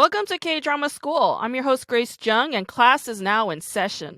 Welcome to K-Drama School. I'm your host, Grace Jung, and class is now in session.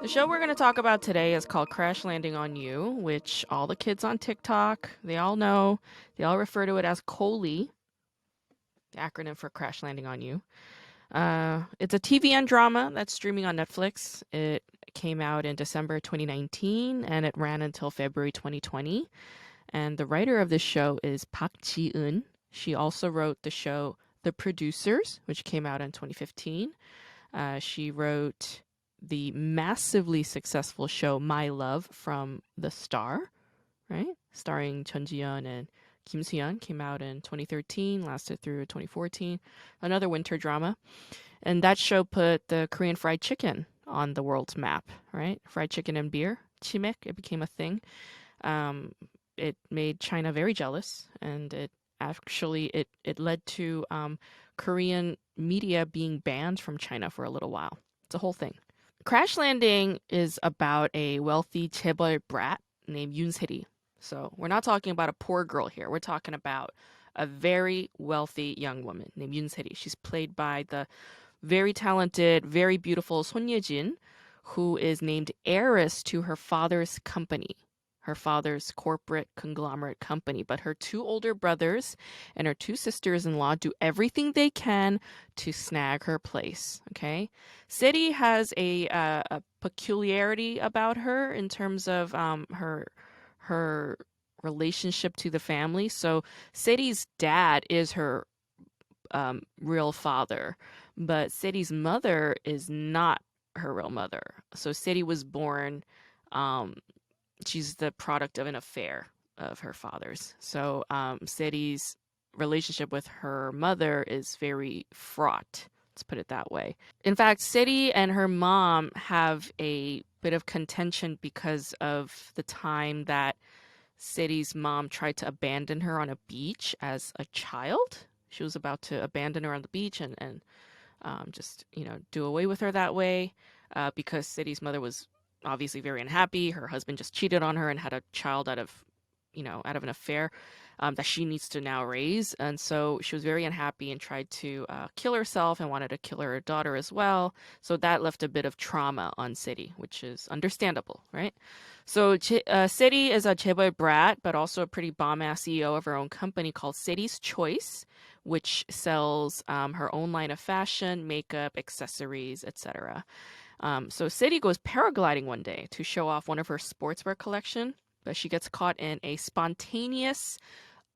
The show we're going to talk about today is called Crash Landing on You, which all the kids on TikTok, they all know. They all refer to it as COLI, the acronym for Crash Landing on You. It's a TVN drama that's streaming on Netflix. It came out in December 2019 and it ran until February 2020. And the writer of this show is Park Ji-eun. She also wrote the show The Producers, which came out in 2015. She wrote the massively successful show My Love from The Star, right? Starring Chun Ji-yeon and Kim Soo-yeon, came out in 2013, lasted through 2014. Another winter drama. And that show put the Korean fried chicken on the world's map, right? Fried chicken and beer, chimek, it became a thing. It made China very jealous, and it led to Korean media being banned from China for a little while. It's a whole thing. Crash Landing is about a wealthy chaebol brat named Yoon Se-ri. So we're not talking about a poor girl here. We're talking about a very wealthy young woman named Yoon Se-ri. She's played by the very talented, very beautiful Son Ye-jin, who is named heiress to her father's company, her father's corporate conglomerate company. But her two older brothers and her two sisters-in-law do everything they can to snag her place, okay? Se-ri has a peculiarity about her in terms of her relationship to the family. So Se-ri's dad is her real father, but Se-ri's mother is not her real mother. So Se-ri was born... she's the product of an affair of her father's. So Se-ri's relationship with her mother is very fraught. Let's put it that way. In fact, Se-ri and her mom have a bit of contention because of the time that Se-ri's mom tried to abandon her on a beach as a child. She was about to abandon her on the beach and just, do away with her that way because Se-ri's mother was obviously very unhappy. Her husband just cheated on her and had a child out of an affair that she needs to now raise. And so she was very unhappy and tried to kill herself and wanted to kill her daughter as well. So that left a bit of trauma on Se-ri, which is understandable, right? So Se-ri is a chaebol brat, but also a pretty bomb-ass CEO of her own company called Se-ri's Choice, which sells her own line of fashion, makeup, accessories, etc. So Se-ri goes paragliding one day to show off one of her sportswear collection, but she gets caught in a spontaneous,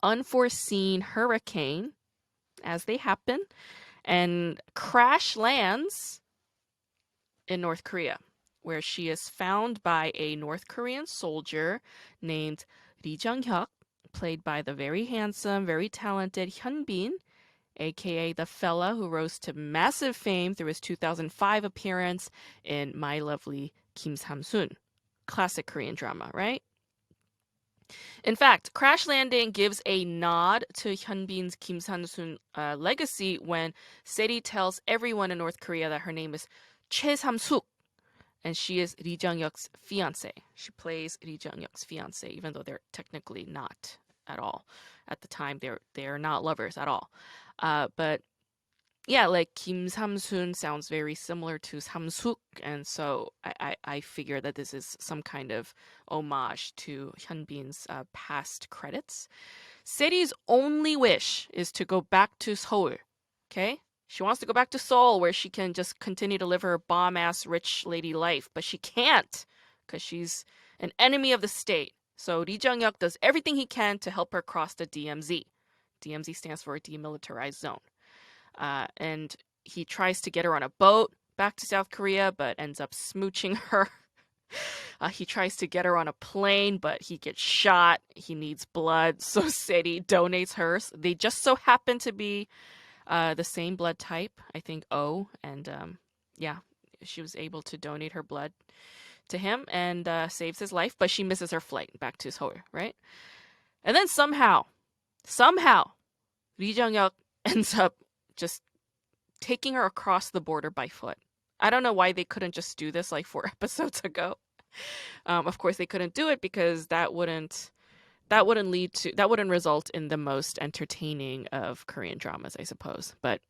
unforeseen hurricane, as they happen, and crash lands in North Korea, where she is found by a North Korean soldier named Lee Jung-hyuk, played by the very handsome, very talented Hyun-bin, aka the fella who rose to massive fame through his 2005 appearance in My Lovely Kim Sam-soon. Classic Korean drama, right? In fact, Crash Landing gives a nod to Hyun-bin's Kim Sam-soon legacy when Se-ri tells everyone in North Korea that her name is Choi Sam-suk, and she is Lee Jung-hyuk's fiance. She plays Lee Jung-hyuk's fiance, even though they're technically not at all. At the time, they're not lovers at all. But yeah, like Kim Sam-soon sounds very similar to Sam-suk, and so I figure that this is some kind of homage to Hyun-bin's past credits. Se-ri's only wish is to go back to Seoul, okay? She wants to go back to Seoul where she can just continue to live her bomb-ass rich lady life, but she can't because she's an enemy of the state. So Lee Jung-hyuk does everything he can to help her cross the DMZ. DMZ stands for Demilitarized Zone. And he tries to get her on a boat back to South Korea, but ends up smooching her. He tries to get her on a plane, but he gets shot. He needs blood, so Se-ri donates hers. They just so happen to be the same blood type, I think O, and yeah, she was able to donate her blood to him and saves his life, but she misses her flight back to Seoul, right? And then somehow, Lee Jung-hyuk ends up just taking her across the border by foot. I don't know why they couldn't just do this like 4 episodes ago. Of course, they couldn't do it because that wouldn't result in the most entertaining of Korean dramas, I suppose. But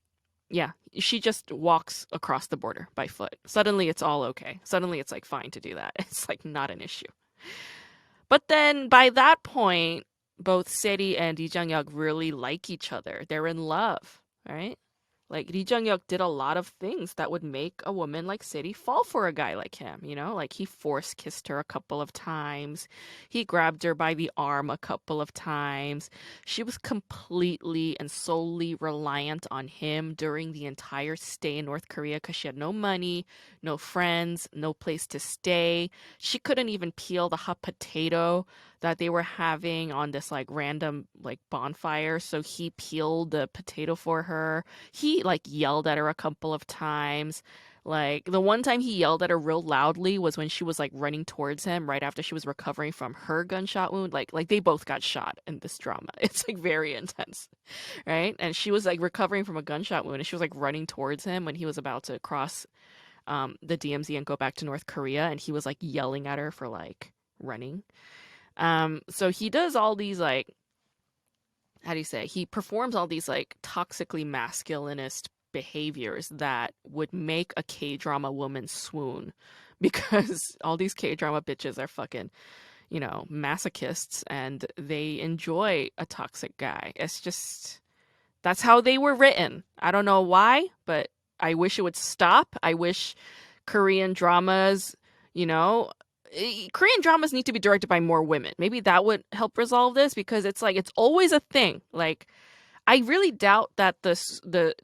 yeah, she just walks across the border by foot. Suddenly, it's all okay. Suddenly, it's like fine to do that. It's like not an issue. But then by that point, both Seri and Lee Jung-hyuk really like each other. They're in love, right? Like Lee Jung-hyuk did a lot of things that would make a woman like Seri fall for a guy like him, you know? Like he force kissed her a couple of times. He grabbed her by the arm a couple of times. She was completely and solely reliant on him during the entire stay in North Korea because she had no money, no friends, no place to stay. She couldn't even peel the hot potato that they were having on this like random like bonfire, so he peeled the potato for her. He like yelled at her a couple of times. Like the one time he yelled at her real loudly was when she was like running towards him right after she was recovering from her gunshot wound. Like they both got shot in this drama. It's like very intense, right? And she was like recovering from a gunshot wound and she was like running towards him when he was about to cross the DMZ and go back to North Korea, and he was like yelling at her for like running. So he does all these like, how do you say? He performs all these like toxically masculinist behaviors that would make a K-drama woman swoon because all these K-drama bitches are fucking, you know, masochists and they enjoy a toxic guy. It's just that's how they were written. I don't know why, but I wish it would stop. I wish Korean dramas, you know, Korean dramas need to be directed by more women. Maybe that would help resolve this because it's like it's always a thing. Like I really doubt that the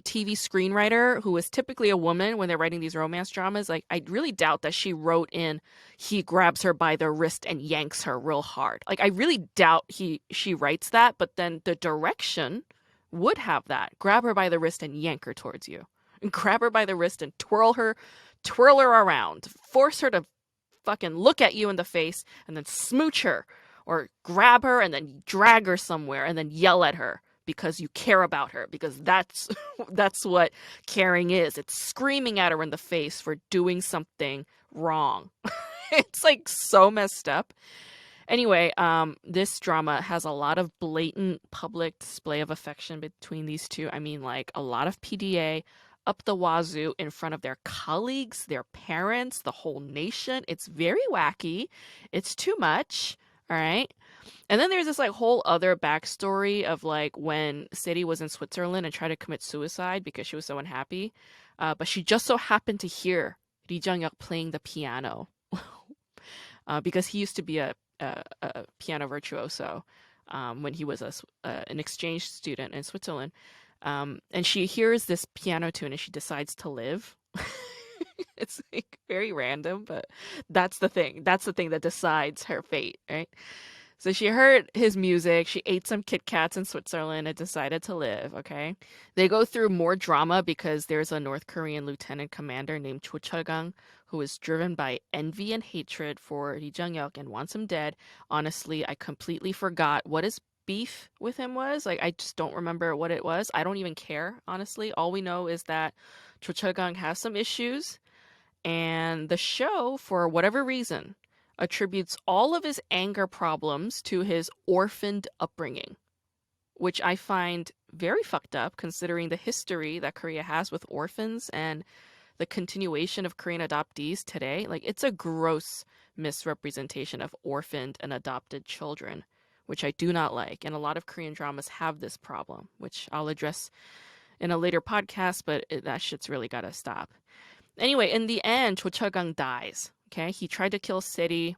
TV screenwriter, who is typically a woman when they're writing these romance dramas, like I really doubt that she wrote in he grabs her by the wrist and yanks her real hard. Like I really doubt she writes that, but then the direction would have that. Grab her by the wrist and yank her towards you. And grab her by the wrist and twirl her around. Force her to fucking look at you in the face and then smooch her or grab her and then drag her somewhere and then yell at her because you care about her, because that's that's what caring is. It's screaming at her in the face for doing something wrong. It's like so messed up. Anyway, this drama has a lot of blatant public display of affection between these two. I mean, like a lot of PDA up the wazoo in front of their colleagues, their parents, the whole nation. It's very wacky. It's too much. All right. And then there's this like whole other backstory of like when Seri was in Switzerland and tried to commit suicide because she was so unhappy. But she just so happened to hear Lee Jung-hyuk playing the piano because he used to be a piano virtuoso when he was an exchange student in Switzerland. And she hears this piano tune and she decides to live. It's like very random, but that's the thing. That's the thing that decides her fate, right? So she heard his music, she ate some Kit Kats in Switzerland and decided to live, okay? They go through more drama because there's a North Korean lieutenant commander named Cho Chul-gang who is driven by envy and hatred for Lee Jung-hyuk and wants him dead. Honestly, I completely forgot what his beef with him was. Like, I just don't remember what it was. I don't even care, honestly. All we know is that Cho Chul-gang has some issues, and the show, for whatever reason, attributes all of his anger problems to his orphaned upbringing, which I find very fucked up considering the history that Korea has with orphans and the continuation of Korean adoptees today. Like, it's a gross misrepresentation of orphaned and adopted children, which I do not like. And a lot of Korean dramas have this problem, which I'll address in a later podcast, but that shit's really gotta stop. Anyway, in the end, Cho Chul-gang dies. Okay, he tried to kill Seri,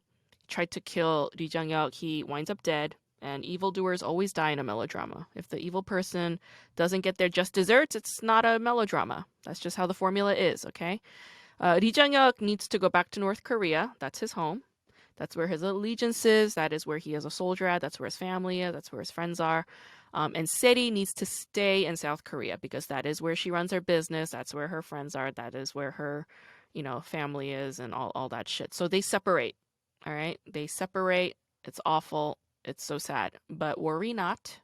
tried to kill Lee Jung-hyuk. He winds up dead, and evildoers always die in a melodrama. If the evil person doesn't get their just desserts, it's not a melodrama. That's just how the formula is, okay? Lee Jung-hyuk needs to go back to North Korea. That's his home. That's where his allegiance is. That is where he is a soldier at. That's where his family is. That's where his friends are. And Seri needs to stay in South Korea because that is where she runs her business. That's where her friends are. That is where her, family is and all that shit. So they separate. All right? They separate. It's awful. It's so sad. But worry not.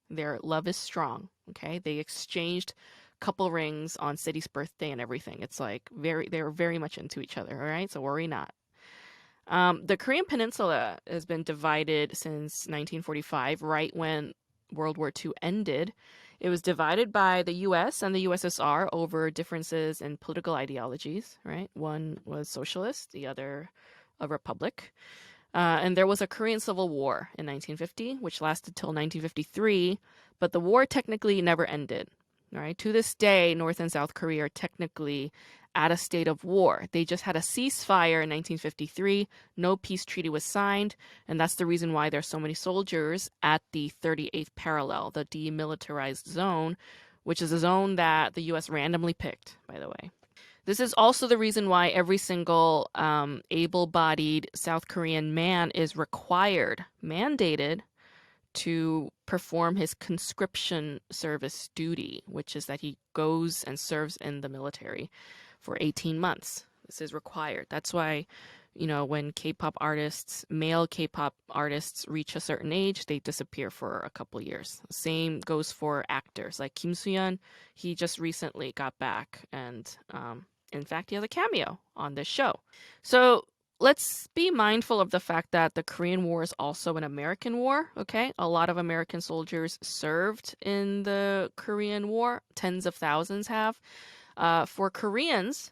Their love is strong. Okay? They exchanged couple rings on City's birthday and everything. It's like they're very much into each other. All right? So worry not. The Korean Peninsula has been divided since 1945, right when World War II ended. It was divided by the US and the USSR over differences in political ideologies, right? One was socialist, the other a republic. And there was a Korean Civil War in 1950, which lasted till 1953, but the war technically never ended. Right? To this day, North and South Korea are technically at a state of war. They just had a ceasefire in 1953. No peace treaty was signed, and that's the reason why there's so many soldiers at the 38th parallel, the demilitarized zone, which is a zone that the U.S. randomly picked, by the way. This is also the reason why every single able-bodied South Korean man is required, mandated, to perform his conscription service duty, which is that he goes and serves in the military for 18 months. This is required. That's why, when K-pop artists, male K-pop artists reach a certain age, they disappear for a couple years. Same goes for actors. Like Kim Soo-hyun, he just recently got back, and in fact, he has a cameo on this show. So let's be mindful of the fact that the Korean War is also an American war, okay? A lot of American soldiers served in the Korean War. Tens of thousands have. For Koreans,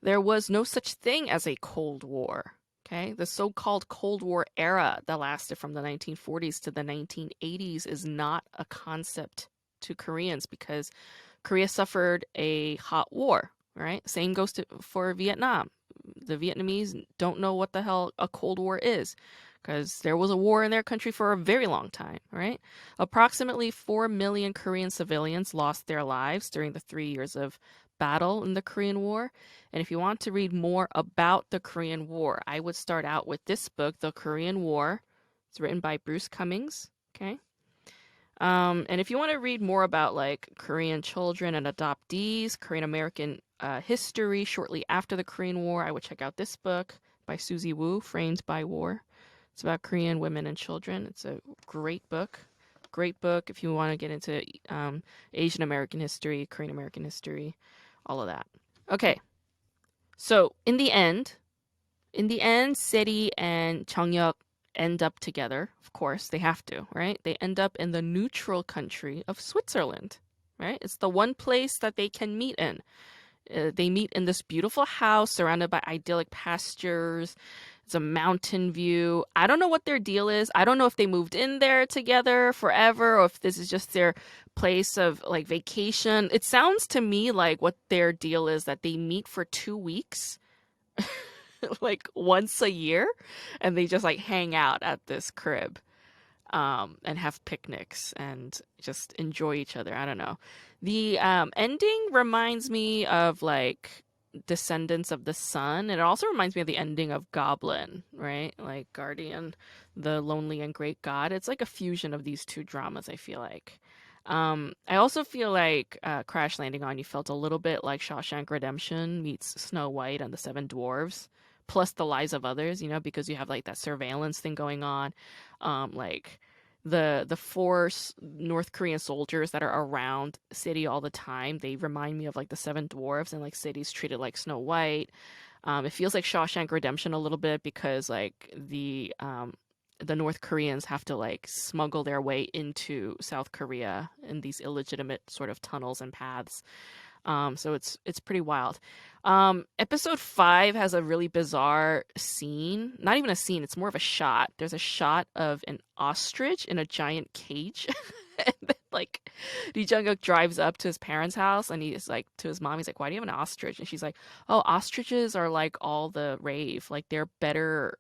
there was no such thing as a Cold War, okay? The so-called Cold War era that lasted from the 1940s to the 1980s is not a concept to Koreans because Korea suffered a hot war, right? Same goes for Vietnam. The Vietnamese don't know what the hell a Cold War is because there was a war in their country for a very long time, right? Approximately 4 million Korean civilians lost their lives during the 3 years of battle in the Korean War. And if you want to read more about the Korean War, I would start out with this book, The Korean War. It's written by Bruce Cummings, okay? And if you want to read more about like Korean children and adoptees, Korean American history shortly after the Korean War, I would check out this book by Susie Woo, Framed by War. It's about Korean women and children. It's a great book. Great book if you want to get into Asian American history, Korean American history, all of that. Okay. So in the end, Seri and Changhyuk end up together. Of course, they have to, right? They end up in the neutral country of Switzerland, right? It's the one place that they can meet in. They meet in this beautiful house surrounded by idyllic pastures. It's a mountain view. I don't know what their deal is. I don't know if they moved in there together forever or if this is just their place of like vacation. It sounds to me like what their deal is that they meet for 2 weeks like once a year and they just like hang out at this crib and have picnics and just enjoy each other. I don't know. The ending reminds me of like Descendants of the Sun. It also reminds me of the ending of Goblin, right? Like Guardian, the Lonely and Great God. It's like a fusion of these two dramas, I feel like. I also feel like Crash Landing on You felt a little bit like Shawshank Redemption meets Snow White and the Seven Dwarfs, plus the lives of others, because you have like that surveillance thing going on. Like the 4 North Korean soldiers that are around City all the time, they remind me of like the Seven Dwarfs, and like City's treated like Snow White. It feels like Shawshank Redemption a little bit because like the North Koreans have to like smuggle their way into South Korea in these illegitimate sort of tunnels and paths. So it's pretty wild. Episode 5 has a really bizarre scene. Not even a scene, it's more of a shot. There's a shot of an ostrich in a giant cage. And then, like, Lee Jung-uk drives up to his parents' house and he's like, to his mom, he's like, why do you have an ostrich? And she's like, oh, ostriches are like all the rave. Like, they're better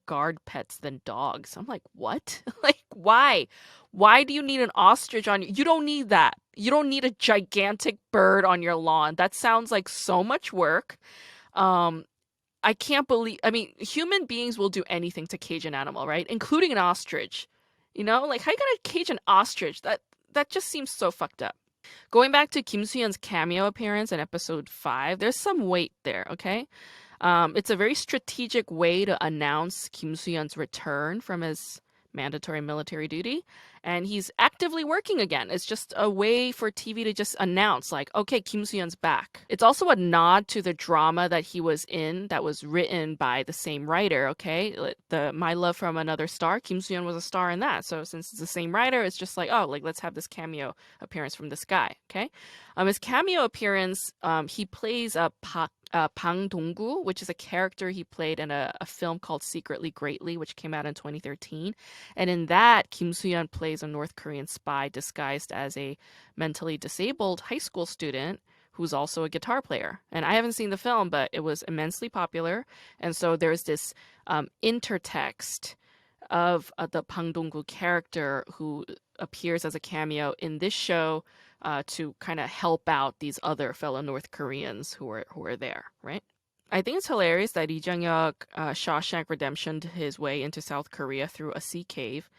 guard pets than dogs. I'm like, what? Like, why? Why do you need an ostrich on you? You don't need that. You don't need a gigantic bird on your lawn. That sounds like so much work. I can't believe, I mean, human beings will do anything to cage an animal, right? Including an ostrich. Like, how you gonna cage an ostrich? That just seems so fucked up. Going back to Kim Soo-hyun's cameo appearance in episode 5, there's some weight there, okay? It's a very strategic way to announce Kim Soo-hyun's return from his mandatory military duty, and he's actively working again. It's just a way for TV to just announce, like, okay, Kim Soo-hyun's back. It's also a nod to the drama that he was in that was written by the same writer, okay? The My Love from Another Star, Kim Soo-hyun was a star in that. So since it's the same writer, it's just like, oh, like let's have this cameo appearance from this guy, okay? His cameo appearance, he plays a Bang Dong-gu, which is a character he played in a film called Secretly Greatly, which came out in 2013. And in that, Kim Soo-hyun plays a North Korean spy disguised as a mentally disabled high school student who's also a guitar player. And I haven't seen the film, but it was immensely popular. And so there's this intertext of the Bang Dong-gu character who appears as a cameo in this show to kind of help out these other fellow North Koreans who are there, right? I think it's hilarious that Lee Jung-hyuk Shawshank Redemptioned his way into South Korea through a sea cave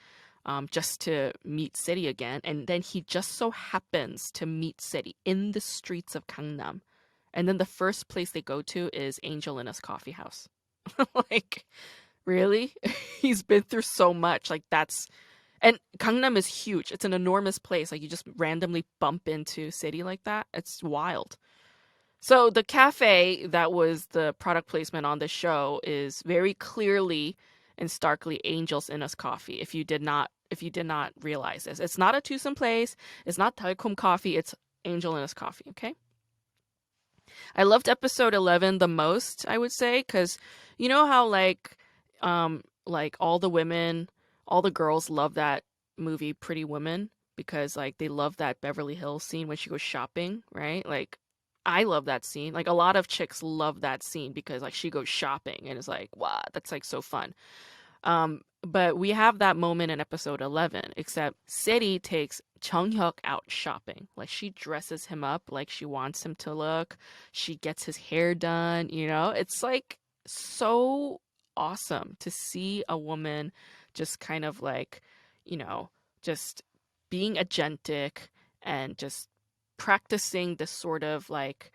just to meet City again, and then he just so happens to meet City in the streets of Gangnam, and then the first place they go to is Angelina's coffee house. Like, really? He's been through so much. Like, that's and Gangnam is huge. It's an enormous place. Like, you just randomly bump into City like that. It's wild. So the cafe that was the product placement on the show is very clearly and starkly Angels in Us coffee. If you did not realize this, it's not a twosome place. It's not Talcum coffee. It's Angel in Us coffee. Okay. I loved episode 11 the most, I would say, because you know how like all the women, all the girls love that movie Pretty Women because like they love that Beverly Hills scene when she goes shopping, right? Like I love that scene. Like a lot of chicks love that scene because like she goes shopping and it's like, wow, that's like so fun. But we have that moment in episode 11, except Seri takes Jung-hyuk out shopping. Like she dresses him up like she wants him to look. She gets his hair done, you know? It's like so awesome to see a woman just kind of like, you know, just being agentic and just practicing this sort of like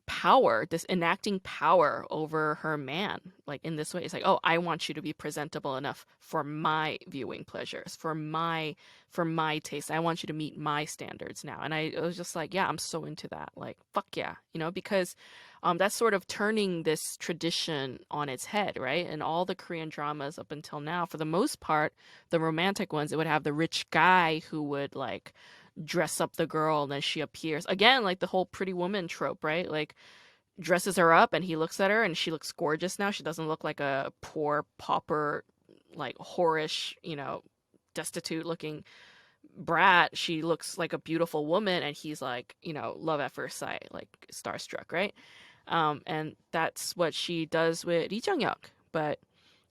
power, this enacting power over her man, like in this way. It's like, oh, I want you to be presentable enough for my viewing pleasures, for my taste. I want you to meet my standards now. And I was just like, yeah, I'm so into that. Like, fuck yeah, you know, because that's sort of turning this tradition on its head, right? And all the Korean dramas up until now, for the most part, the romantic ones, it would have the rich guy who would like dress up the girl and then she appears again, like the whole Pretty Woman trope, right? Like dresses her up and he looks at her and she looks gorgeous now. She doesn't look like a poor pauper, like whorish, you know, destitute looking brat. She looks like a beautiful woman and he's like, you know, love at first sight, like starstruck, right? And that's what she does with Lee Jung-hyuk. But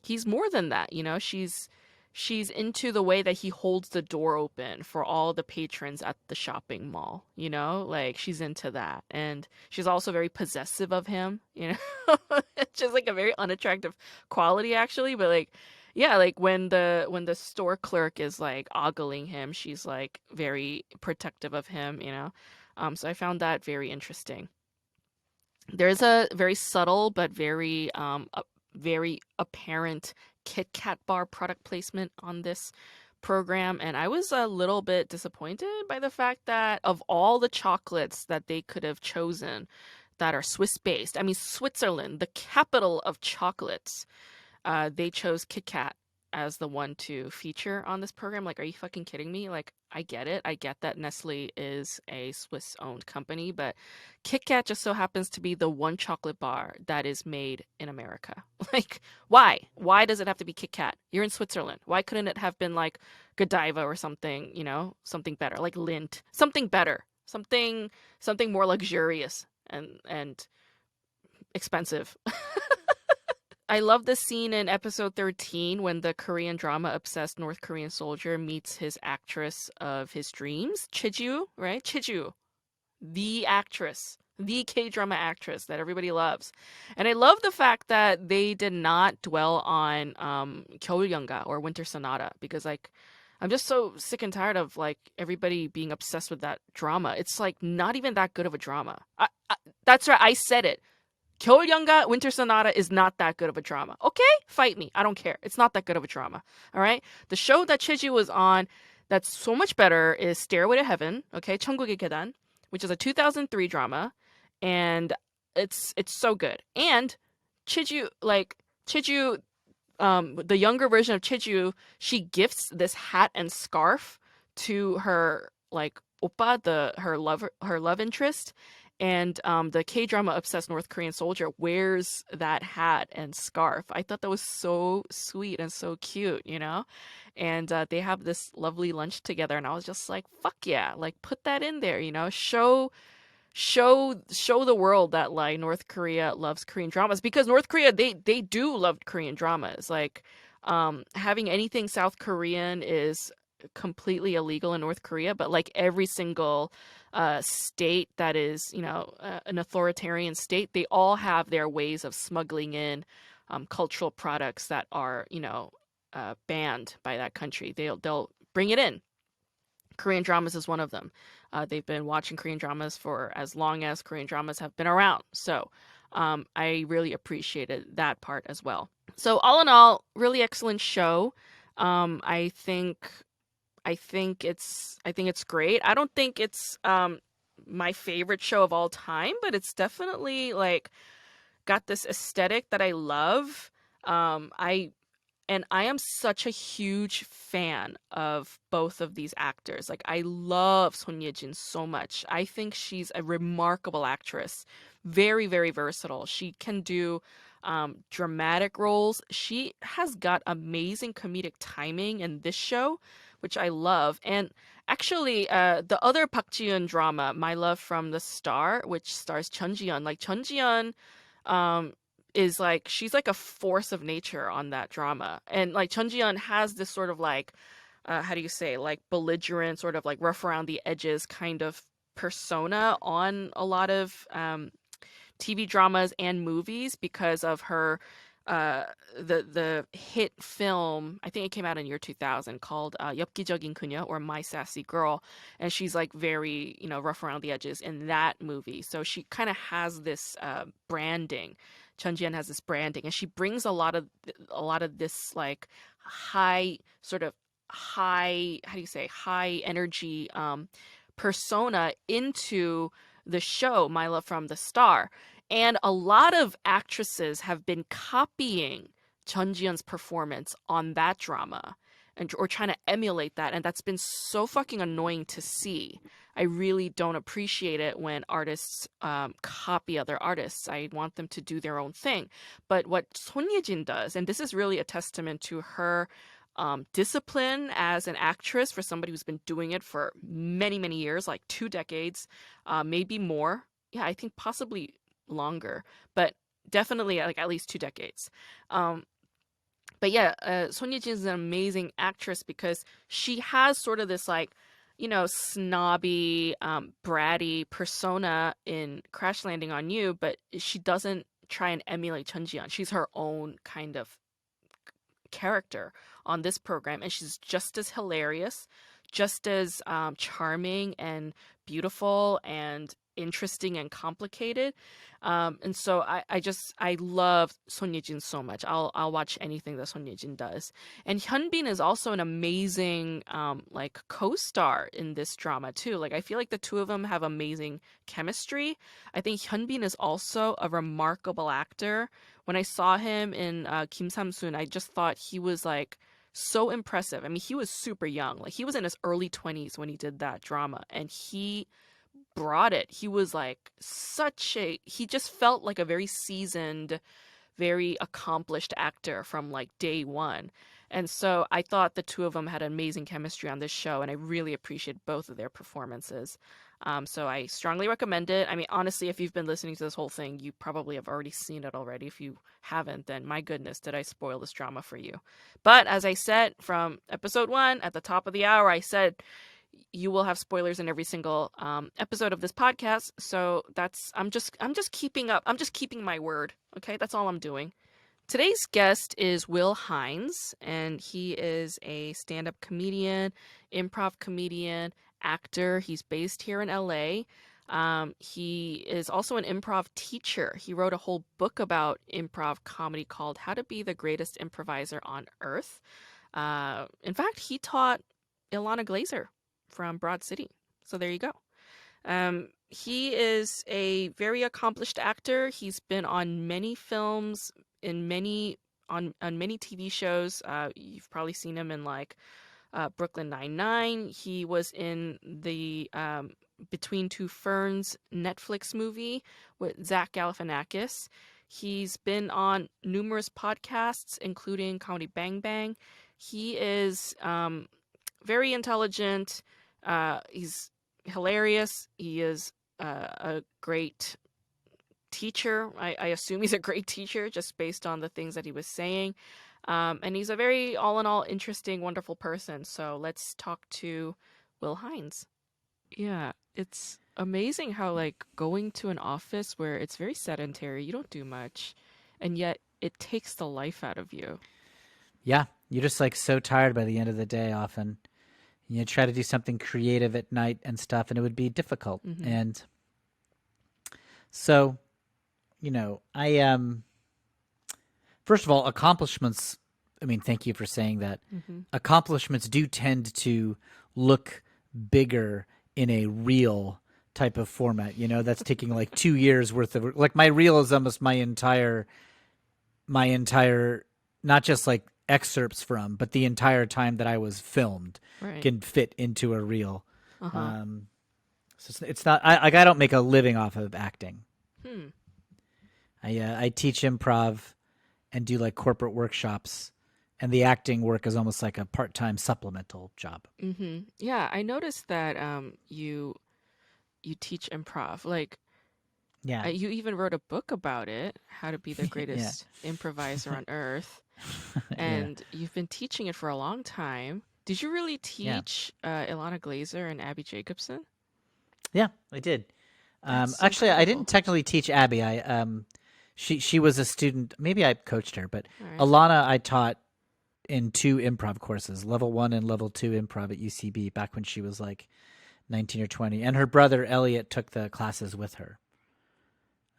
he's more than that, you know. She's into the way that he holds the door open for all the patrons at the shopping mall, you know? Like she's into that. And she's also very possessive of him, you know? It's just like a very unattractive quality actually, but like yeah, like when the store clerk is like ogling him, she's like very protective of him, you know? So I found that very interesting. There's a very subtle but very apparent Kit Kat bar product placement on this program, and I was a little bit disappointed by the fact that of all the chocolates that they could have chosen that are Swiss based, I mean Switzerland, the capital of chocolates, they chose Kit Kat as the one to feature on this program. Like, are you fucking kidding me? Like, I get it. I get that Nestle is a Swiss owned company, but Kit Kat just so happens to be the one chocolate bar that is made in America. Like, why? Why does it have to be Kit Kat? You're in Switzerland. Why couldn't it have been like Godiva or something, you know, something better, like Lindt, something better, something more luxurious and expensive. I love the scene in episode 13 when the Korean drama obsessed North Korean soldier meets his actress of his dreams, Chiju, right? Chiju, the actress, the K-drama actress that everybody loves. And I love the fact that they did not dwell on 겨울연가 or Winter Sonata because like I'm just so sick and tired of like everybody being obsessed with that drama. It's like not even that good of a drama. That's right, I said it. 겨울연가 Winter Sonata is not that good of a drama. Okay? Fight me. I don't care. It's not that good of a drama. All right? The show that Chiji was on that's so much better is Stairway to Heaven, okay? 천국의 계단, which is a 2003 drama, and it's so good. And Chiju, the younger version of Chiju, she gifts this hat and scarf to her like oppa, her love interest, and the K drama obsessed North Korean soldier wears that hat and scarf. I thought that was so sweet and so cute, you know. And they have this lovely lunch together, and I was just like, "Fuck yeah!" Like put that in there, you know. Show the world that like North Korea loves Korean dramas because North Korea they do love Korean dramas. Like having anything South Korean is completely illegal in North Korea, but like every single state that is, you know, an authoritarian state, they all have their ways of smuggling in cultural products that are, you know, banned by that country. They'll bring it in. Korean dramas is one of them. They've been watching Korean dramas for as long as Korean dramas have been around. So I really appreciated that part as well. So all in all, really excellent show. I think it's great. I don't think it's my favorite show of all time, but it's definitely like got this aesthetic that I love. I am such a huge fan of both of these actors. Like I love Son Ye-jin so much. I think she's a remarkable actress. Very, very versatile. She can do dramatic roles. She has got amazing comedic timing in this show, which I love. And actually, the other Park Ji-yoon drama, My Love from the Star, which stars Chun Ji-yeon, like Chun Ji-yeon um, is like she's like a force of nature on that drama. And like Chun Ji-yeon has this sort of like how do you say, like belligerent, sort of like rough around the edges kind of persona on a lot of TV dramas and movies because of her uh the hit film. I think it came out in year 2000 called 엽기적인 그녀 or My Sassy Girl, and she's like very, you know, rough around the edges in that movie. So she kind of has this branding. Chun Jian has this branding, and she brings a lot of this like high sort of high, how do you say, high energy persona into the show My Love from the Star. And a lot of actresses have been copying Chun Ji-yeon's performance on that drama and or trying to emulate that, and that's been so fucking annoying to see. I really don't appreciate it when artists copy other artists. I want them to do their own thing. But what Son Ye-jin does, and this is really a testament to her discipline as an actress for somebody who's been doing it for many, many years, like 2 decades, maybe more. Yeah, I think possibly longer, but definitely like at least 2 decades. But yeah, Son Ye-jin is an amazing actress because she has sort of this like, you know, snobby, bratty persona in Crash Landing on You, but she doesn't try and emulate Chun Ji-yeon. She's her own kind of character on this program, and she's just as hilarious, just as charming and beautiful and interesting and complicated. And so I love Son Ye-jin so much. I'll watch anything that Son Ye-jin does. And Hyunbin is also an amazing like co-star in this drama too. Like I feel like the two of them have amazing chemistry. I think Hyunbin is also a remarkable actor. When I saw him in Kim Sam-soon, I just thought he was like so impressive. I mean, he was super young. Like he was in his early 20s when he did that drama, and he brought it. He was like he just felt like a very seasoned, very accomplished actor from like day one. And so I thought the two of them had amazing chemistry on this show, and I really appreciate both of their performances. So I strongly recommend it. I mean, honestly, if you've been listening to this whole thing, you probably have already seen it already. If you haven't, then my goodness, did I spoil this drama for you? But as I said from episode 1 at the top of the hour, I said you will have spoilers in every single episode of this podcast. So I'm just keeping up. I'm just keeping my word. Okay, that's all I'm doing. Today's guest is Will Hines, and he is a stand up comedian, improv comedian, actor. He's based here in LA. He is also an improv teacher. He wrote a whole book about improv comedy called How to Be the Greatest Improviser on Earth. In fact, he taught Ilana Glazer from Broad City. So there you go. He is a very accomplished actor. He's been on many films, in many on many TV shows. You've probably seen him in like Brooklyn Nine-Nine. He was in the Between Two Ferns Netflix movie with Zach Galifianakis. He's been on numerous podcasts, including Comedy Bang Bang. He is very intelligent. He's hilarious. He is a great teacher. I assume he's a great teacher just based on the things that he was saying. And he's a very, all in all, interesting, wonderful person. So let's talk to Will Hines. Yeah, it's amazing how, like, going to an office where it's very sedentary, you don't do much, and yet it takes the life out of you. Yeah, you're just like so tired by the end of the day often. You try to do something creative at night and stuff, and it would be difficult. Mm-hmm. And so, I first of all, accomplishments. I mean, thank you for saying that. Mm-hmm. Accomplishments do tend to look bigger in a reel type of format. That's taking like 2 years worth of like my reel is almost my entire not just like excerpts from, but the entire time that I was filmed Right. can fit into a reel. Uh-huh. So it's not I don't make a living off of acting. Hmm. I teach improv and do like corporate workshops, and the acting work is almost like a part-time supplemental job. Mm-hmm. Yeah, I noticed that you teach improv. Like, Yeah. you even wrote a book about it, How to Be the Yeah. Greatest Improviser on Earth. Yeah. And you've been teaching it for a long time. Did you really Yeah. teach Ilana Glazer and Abby Jacobson? Yeah, I did. That's so Actually, I cool. didn't technically teach Abby. She was a student. Maybe I coached her, but All right. Alana I taught in 2 improv courses, level 1 and level 2 improv at UCB back when she was like 19 or 20. And her brother Elliot took the classes with her.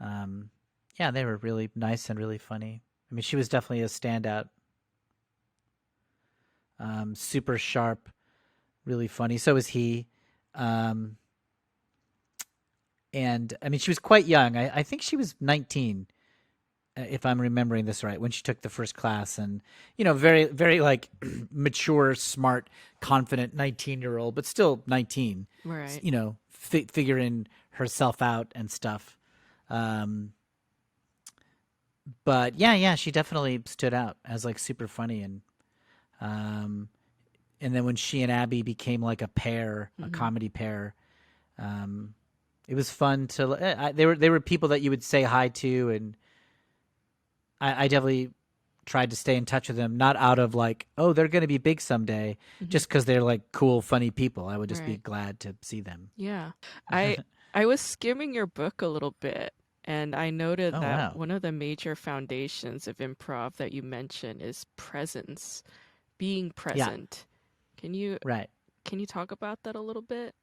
Yeah, they were really nice and really funny. I mean, she was definitely a standout. Super sharp, really funny. So was he. Um, and I mean, she was quite young. I think she was 19, if I'm remembering this right, when she took the first class. And, very, very like mature, smart, confident 19-year-old, but still 19, Right. figuring herself out and stuff. But yeah, she definitely stood out as like super funny. Um, and then when she and Abby became like a pair, a Mm-hmm. comedy pair, um, it was fun to. They were people that you would say hi to, and I definitely tried to stay in touch with them, not out of like, oh, they're going to be big someday, Mm-hmm. just because they're like cool, funny people. I would just be Right. glad to see them. Yeah. I I was skimming your book a little bit, and I noted Oh that wow, one of the major foundations of improv that you mentioned is presence, being yeah, present. Can you right. can you talk about that a little bit?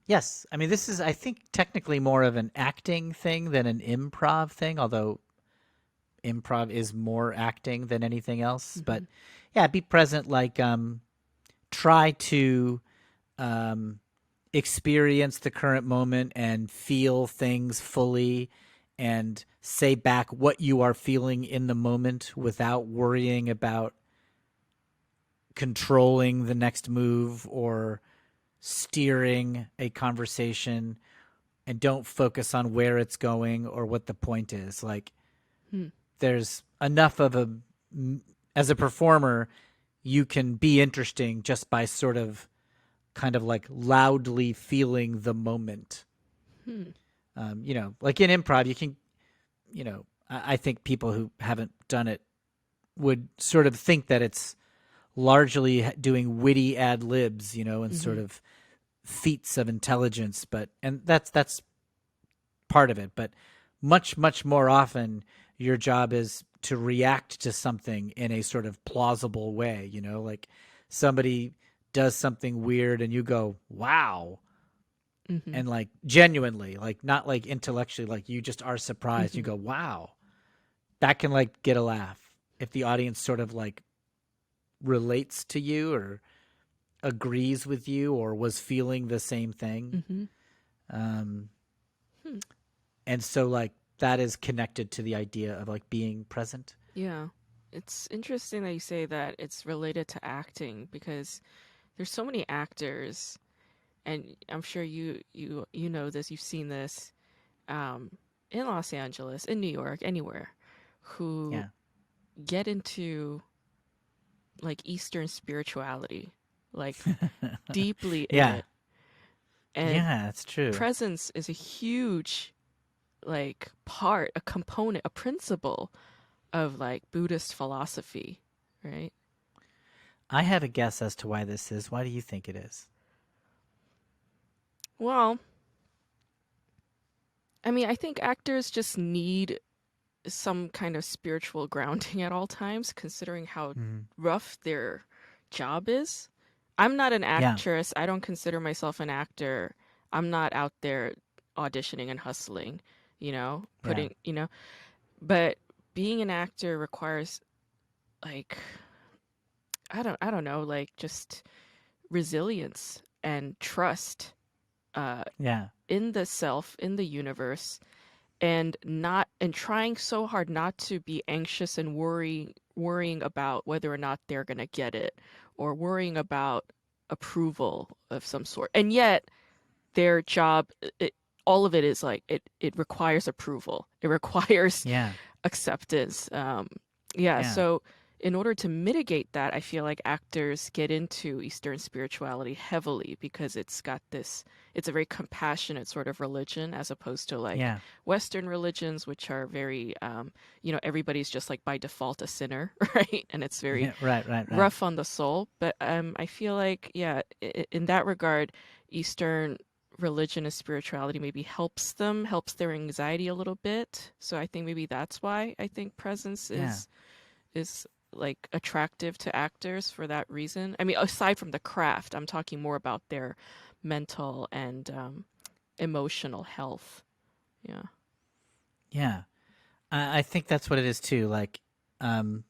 Yes, I mean this is I think technically more of an acting thing than an improv thing, although improv is more acting than anything else. Mm-hmm. But yeah, be present. Like try to um, experience the current moment and feel things fully and say back what you are feeling in the moment without worrying about controlling the next move or steering a conversation, and don't focus on where it's going or what the point is. Like Hmm. there's enough of a as a performer you can be interesting just by sort of kind of like loudly feeling the moment. Hmm. Like in improv, you can, I think people who haven't done it would sort of think that it's largely doing witty ad libs, and Mm-hmm. sort of feats of intelligence. And that's part of it. But much, much more often, your job is to react to something in a sort of plausible way, like somebody does something weird and you go, wow. Mhm. And like genuinely, like not like intellectually, like you just are surprised. You Mhm. go, wow. That can like get a laugh if the audience sort of like relates to you or agrees with you or was feeling the same thing. Mhm. Um, Hmm. and so like that is connected to the idea of like being present. Yeah. It's interesting that you say that it's related to acting because there's so many actors, and I'm sure you know this, you've seen this, um, in Los Angeles, in New York, anywhere, who Yeah. get into like Eastern spirituality, like deeply in Yeah. it. And Yeah, it's true. presence is a huge like part, a component, a principle of like Buddhist philosophy, right? I have a guess as to why this is. Why do you think it is? Well, I mean, I think actors just need some kind of spiritual grounding at all times, considering how Mm. rough their job is. I'm not an Yeah. actress. I don't consider myself an actor. I'm not out there auditioning and hustling, Yeah. but being an actor requires like I don't know, like just resilience and trust uh Yeah. in the self, in the universe, and not and trying so hard not to be anxious and worrying about whether or not they're going to get it or worrying about approval of some sort. And yet their job, all of it is like it requires approval. It requires Yeah. acceptance. Yeah, Yeah. so in order to mitigate that, I feel like actors get into Eastern spirituality heavily because it's a very compassionate sort of religion as opposed to like Yeah. Western religions, which are very, everybody's just like by default a sinner, right? And it's very Yeah. Right. Right. Right. rough on the soul. But I feel like, yeah, in that regard, Eastern religion and spirituality maybe helps their anxiety a little bit. So I think maybe that's why I think presence Yeah. is like attractive to actors for that reason. I mean, aside from the craft, I'm talking more about their mental and emotional health. Yeah. Yeah. I think that's what it is too. Like, um,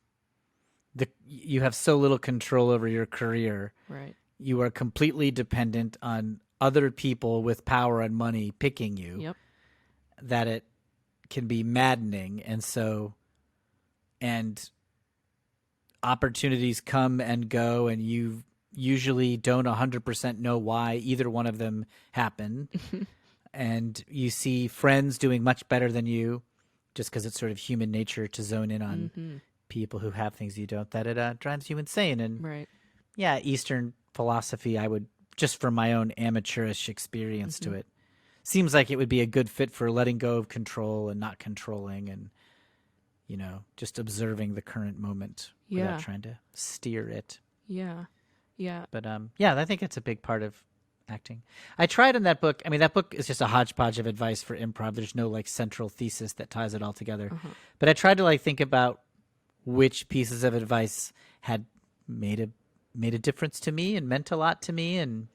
you have so little control over your career. Right. You are completely dependent on other people with power and money picking you. Yep. That it can be maddening, and opportunities come and go, and you usually don't 100% know why either one of them happened. And you see friends doing much better than you just because it's sort of human nature to zone in on Mm-hmm. people who have things you don't, that it drives you insane. And Right. yeah, Eastern philosophy, I would, just from my own amateurish experience Mm-hmm. to it, seems like it would be a good fit for letting go of control and not controlling, and just observing the current moment without Yeah. trying to steer it. Yeah. Yeah. But yeah, I think it's a big part of acting. I tried in that book. I mean, that book is just a hodgepodge of advice for improv. There's no like central thesis that ties it all together. Uh-huh. But I tried to like think about which pieces of advice had made a made a difference to me and meant a lot to me, and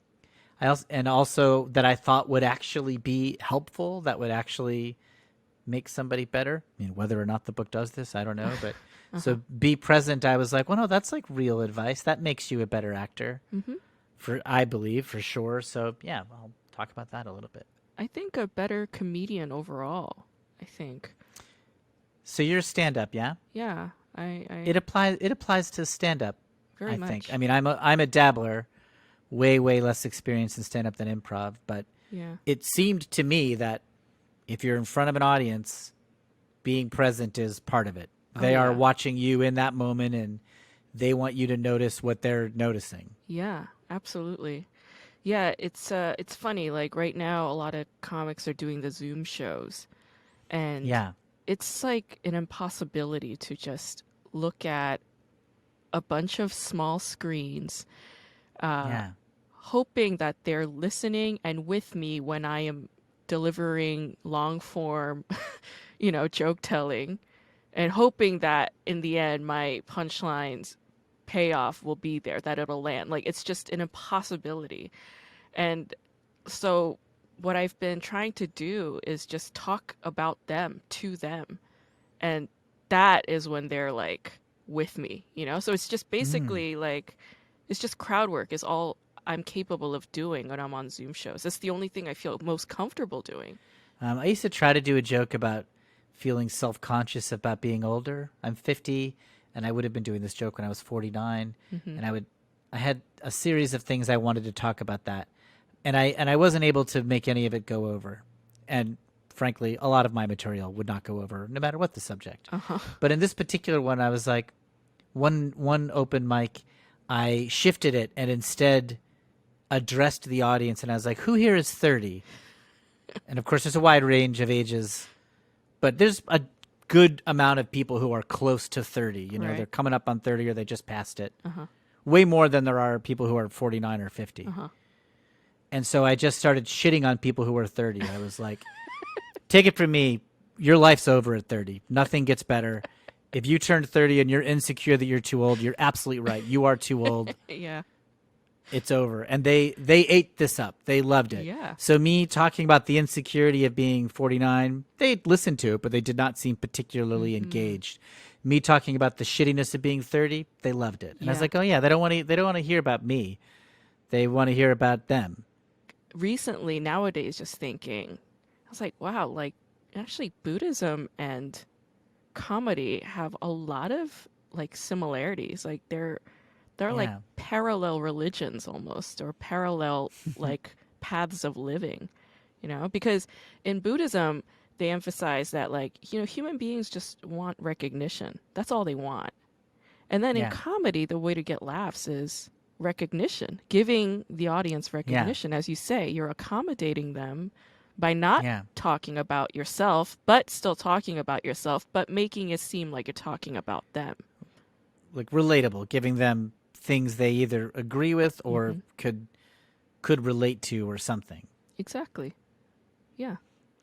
also that I thought would actually be helpful, that would actually make somebody better. I mean, whether or not the book does this, I don't know. But Uh-huh. so be present. I was like, well, no, that's like real advice. That makes you a better actor, Mm-hmm. I believe, for sure. So yeah, I'll talk about that a little bit. I think a better comedian overall. I think. So you're stand up, yeah? Yeah. I It applies to stand up, very I think. I much. mean, I'm a dabbler, way less experienced in stand up than improv, but Yeah. it seemed to me that if you're in front of an audience, being present is part of it. Oh They are yeah. watching you in that moment, and they want you to notice what they're noticing. Yeah. Absolutely. Yeah, it's funny. Like right now, a lot of comics are doing the Zoom shows, and Yeah. it's like an impossibility to just look at a bunch of small screens, uh, Yeah. hoping that they're listening and with me when I am delivering long form, joke telling. and hoping that in the end my punchlines payoff will be there, that it'll land. Like it's just an impossibility. And so what I've been trying to do is just talk about them to them. And that is when they're like with me, you know? So it's just Mm. basically like it's just crowd work is all I'm capable of doing when I'm on Zoom shows. That's the only thing I feel most comfortable doing. I used to try to do a joke about feeling self conscious about being older. I'm 50, and I would have been doing this joke when I was 49, Hmm. and I had a series of things I wanted to talk about that, and I wasn't able to make any of it go over, and frankly, a lot of my material would not go over no matter what the subject. Uh-huh. But in this particular one, I was like, one open mic, I shifted it and instead addressed the audience, and I was like, "Who here is 30?" And of course, there's a wide range of ages, but there's a good amount of people who are close to 30. You know, they're Right. coming up on 30 or they just passed it. Uh-huh. Way more than there are people who are 49 or 50. Uh-huh. And so I just started shitting on people who are 30. I was like, take it from me, your life's over at 30. Nothing gets better. If you turned 30 and you're insecure that you're too old, you're absolutely right. You are too old. Yeah. It's over. And they ate this up. They loved it. Yeah. So me talking about the insecurity of being 49, they listened to it, but they did not seem particularly Hmm. engaged. Me talking about the shittiness of being 30, they loved it. And I was Yeah. like, "Oh yeah, they don't want to hear about me. They want to hear about them." Recently, nowadays, just thinking, I was like, wow, like actually Buddhism and comedy have a lot of like similarities. Like they're like Yeah. parallel religions almost, or parallel like paths of living, you know? Because in Buddhism, they emphasize that like, you know, human beings just want recognition. That's all they want. And then in Yeah. comedy, the way to get laughs is recognition, giving the audience Yeah. recognition. As you say, you're accommodating them by not Yeah. talking about yourself, but still talking about yourself, but making it seem like you're talking about them. Like relatable, giving them things they either agree with or Hmm. could relate to or something. Exactly. Yeah.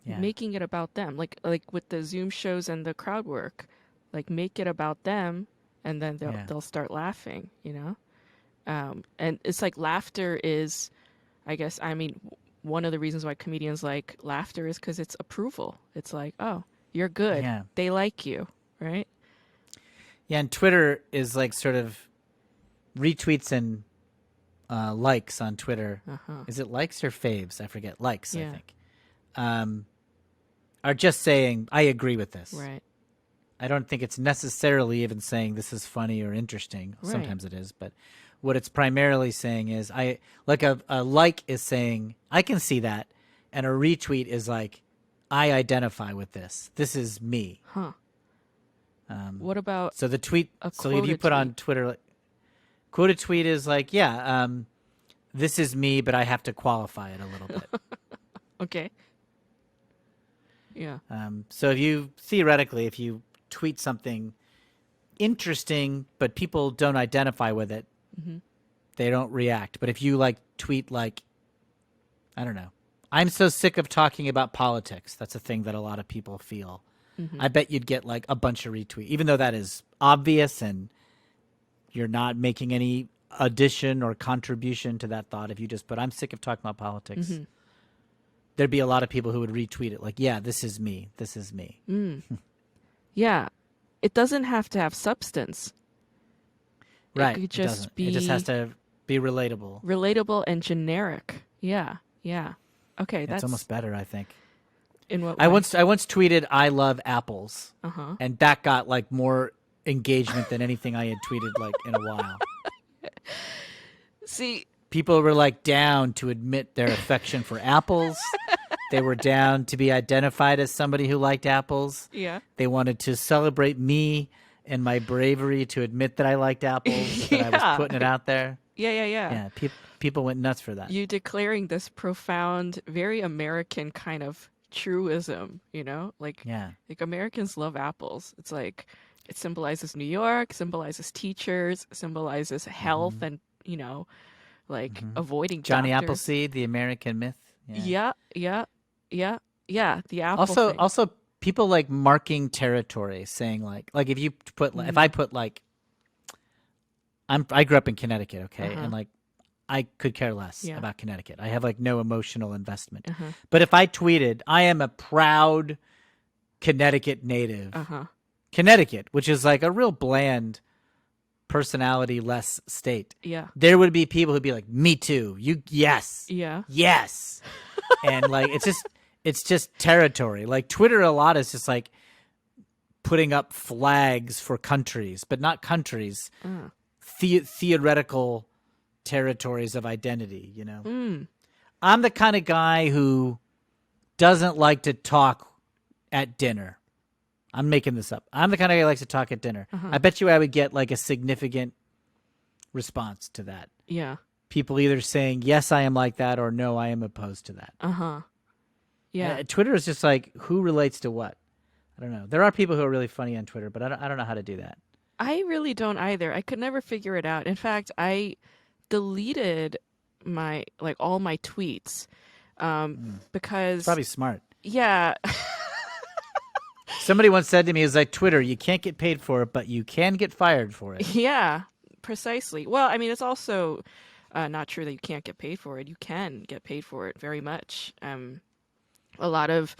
Yeah. Making it about them. Like with the Zoom shows and the crowd work. Like make it about them and then Yeah. they'll start laughing, you know? And it's like laughter is, I guess, I mean, one of the reasons why comedians like laughter is because it's approval. It's like, oh, you're good. Yeah. They like you, right? Yeah, and Twitter is like sort of retweets and likes on Twitter. Uh huh. Is it likes or faves? I forget. Likes, I Yeah. think. Um, are just saying, I agree with this. Right. I don't think it's necessarily even saying this is funny or interesting. Right. Sometimes it is, but what it's primarily saying is I like a like is saying I can see that, and a retweet is like I identify with this. This is me. Huh. Um, What about so the tweet. a So if you quota put tweet? on Twitter, like, quoted tweet is like, yeah, this is me, but I have to qualify it a little bit. Okay. Yeah. So if you theoretically, if you tweet something interesting, but people don't identify with it, Hmm. they don't react. But if you like tweet like, I don't know, I'm so sick of talking about politics. That's a thing that a lot of people feel. Hmm. I bet you'd get like a bunch of retweets, even though that is obvious and you're not making any addition or contribution to that thought. If you just put, I'm sick of talking about politics, Hmm. there'd be a lot of people who would retweet it like, yeah, this is me. This is me. Mm. Yeah. It doesn't have to have substance. It Right. could It doesn't. just It just has be to be relatable. relatable and generic. Yeah. Yeah. Okay. It's That's almost better, I think. in what I way? once tweeted I love apples, Uh huh. and that got like more engagement than anything I had tweeted like in a while. See, People were like down to admit their affection for apples. They were down to be identified as somebody who liked apples. yeah. They wanted to celebrate me and my bravery to admit that I liked apples, that I was Yeah. putting it out there. Yeah. Yeah, people went nuts for that. You declaring this profound, very American kind of truism, you know? Yeah. Like Americans love apples. It's like it symbolizes New York, symbolizes teachers, symbolizes health Hmm. and, you know, like Hmm. avoiding Johnny doctors. Appleseed, the American myth. Yeah. Yeah, yeah, yeah, yeah. The apple Also, thing. also, people like marking territory, saying like if you put if I put like I grew up in Connecticut, okay, Uh-huh. and like I could care less Yeah. about Connecticut. I have like no emotional investment. Uh-huh. But if I tweeted, I am a proud Connecticut native, Uh-huh. Connecticut, which is like a real bland personality less state, Yeah. there would be people who'd be like, me too. You yes. Yeah. Yes. And like it's just territory. Like Twitter a lot is just like putting up flags for countries, but not countries, Uh. theoretical territories of identity, you know. Mm. I'm the kind of guy who doesn't like to talk at dinner. I'm making this up. I'm the kind of guy who likes to talk at dinner. Uh-huh. I bet you I would get like a significant response to that. Yeah. People either saying, yes, I am like that, or no, I am opposed to that. Uh-huh. Yeah. Twitter is just like, who relates to what? I don't know. There are people who are really funny on Twitter, but I don't know how to do that. I really don't either. I could never figure it out. In fact, I deleted my like all my tweets It's because probably smart. yeah. Somebody once said to me, "Is like Twitter, you can't get paid for it, but you can get fired for it." Yeah, precisely. Well, I mean, it's also not true that you can't get paid for it. You can get paid for it very much. A lot of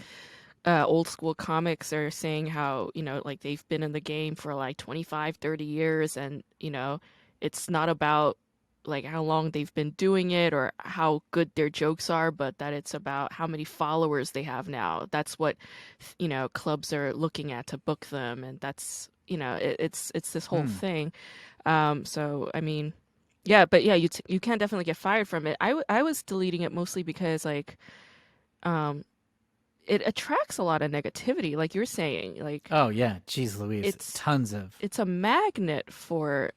old school comics are saying how, like they've been in the game for like 25, 30 years, and, it's not about like how long they've been doing it or how good their jokes are, but that it's about how many followers they have now. That's what, clubs are looking at to book them, and that's, it's this whole Hmm. thing. So I mean, yeah, but yeah, you can definitely get fired from it. I was deleting it mostly because like um it attracts a lot of negativity, like you're saying. Like Oh yeah, jeez, Louise, it's tons of it's a magnet for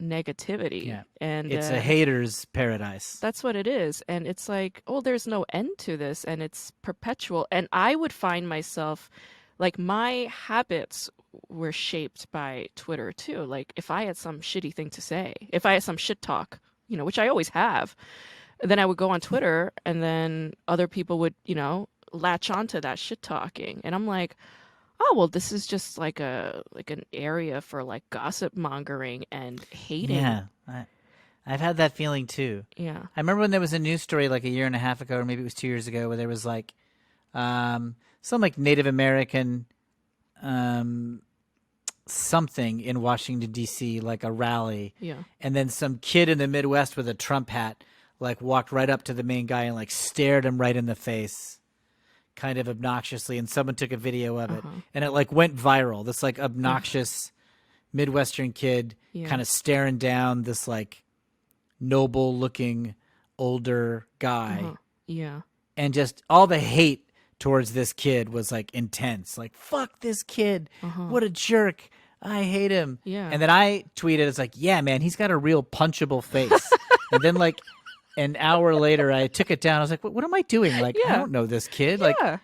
negativity, yeah. and It's a hater's paradise. that's what it is. And it's like, oh, there's no end to this, and it's perpetual. And I would find myself like my habits were shaped by Twitter too. Like if I had some shitty thing to say, if I had some shit talk, which I always have, then I would go on Twitter and then other people would, latch onto that shit talking. And I'm like, oh, well, this is just like an area for like gossip mongering and hating. Yeah, I've had that feeling too. Yeah. I remember when there was a news story like a year and a half ago, or maybe it was 2 years ago, where there was like some like Native American um, something in Washington D.C., like a rally, Yeah. and then some kid in the Midwest with a Trump hat like walked right up to the main guy and like stared him right in the face, kind of obnoxiously, and someone took a video of it, Uh-huh. and it like went viral. This like obnoxious Midwestern kid Yeah. kind of staring down this like noble looking older guy, Uh-huh. Yeah. and just all the hate towards this kid was like intense. Like, fuck this kid. Uh-huh. What a jerk. I hate him. Yeah. And then I tweeted, it's like, yeah, man, he's got a real punchable face. And then like an hour later I took it down. I was like, what am I doing? Like, I Yeah. don't know this kid. Like Yeah.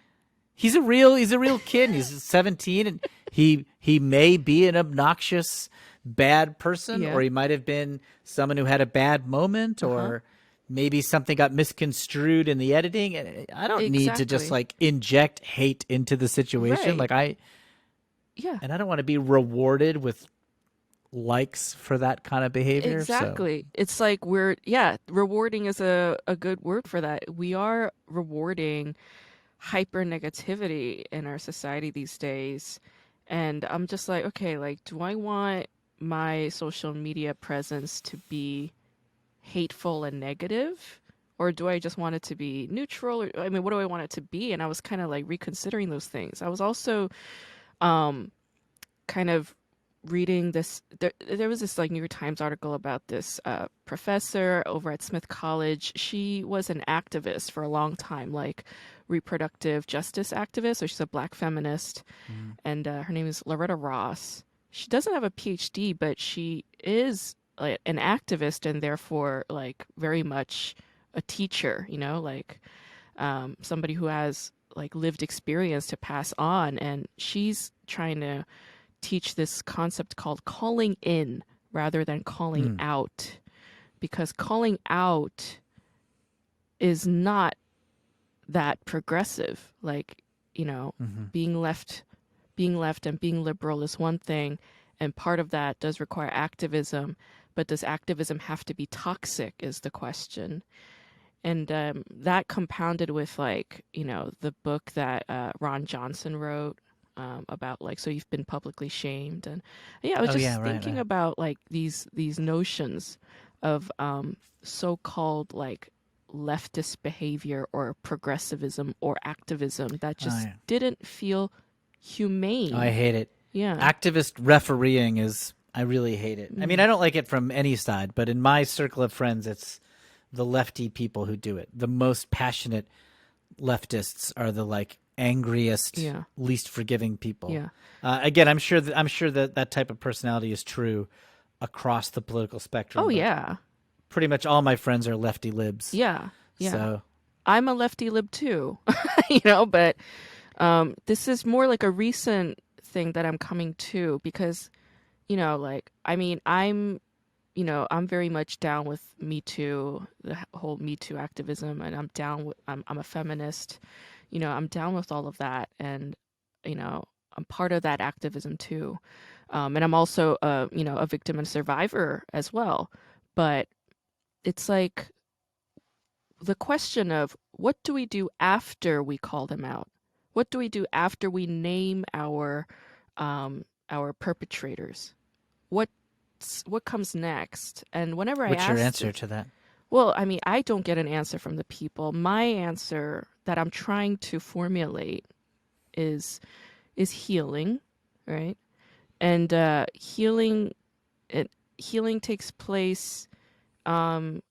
he's a real kid, and he's 17, and he may be an obnoxious bad person, Yeah. or he might have been someone who had a bad moment, or maybe something got misconstrued in the editing. And I don't need to just Exactly. like inject hate into the situation. Right. Like Yeah. I don't want to be rewarded with likes for that kind of behavior. So Exactly. It's like rewarding is a good word for that. We are rewarding hyper negativity in our society these days. And I'm just like, okay, like, do I want my social media presence to be hateful and negative? Or do I just want it to be neutral? Or, I mean, what do I want it to be? And I was kind of like reconsidering those things. I was also kind of reading this. There was this like New York Times article about this professor over at Smith College. She was an activist for a long time, like reproductive justice activist. So she's a black feminist, and her name is Loretta Ross. She doesn't have a PhD, but she is like an activist and therefore like very much a teacher. Like somebody who has like lived experience to pass on, and she's trying to teach this concept called calling in rather than calling out, because calling out is not that progressive. Like you know, Hmm. being left and being liberal is one thing, and part of that does require activism, but does activism have to be toxic is the question. And that compounded with, like, you know, the book that Ron Johnson wrote, about, like, so you've been publicly shamed. And yeah, I was Oh yeah, just right, thinking right. about, like, these notions of so-called, like, leftist behavior or progressivism or activism that Oh just yeah. didn't feel Oh, I humane. hate it. Yeah. Activist refereeing is, I really hate it. I mean, Mm. I don't like it from any side, but in my circle of friends, it's the lefty people who do it. The most passionate leftists are the like angriest, Yeah. least forgiving people. Yeah. Again, I'm sure that that type of personality is true across the political Oh spectrum, but yeah. pretty much all my friends are lefty libs. Yeah. Yeah. So, I'm a lefty lib too, but this is more like a recent thing that I'm coming to because, like, I mean, I'm very much down with Me Too, the whole Me Too activism, and I'm a feminist. I'm down with all of that, and you know, I'm part of that activism too. And I'm also a victim and survivor as well. But it's like the question of what do we do after we call them out? What do we do after we name our perpetrators? What comes next? And whenever I what's your ask answer this, to that? well, I mean, I don't get an answer from the people. My answer that I'm trying to formulate is healing, right? And it, healing takes place um,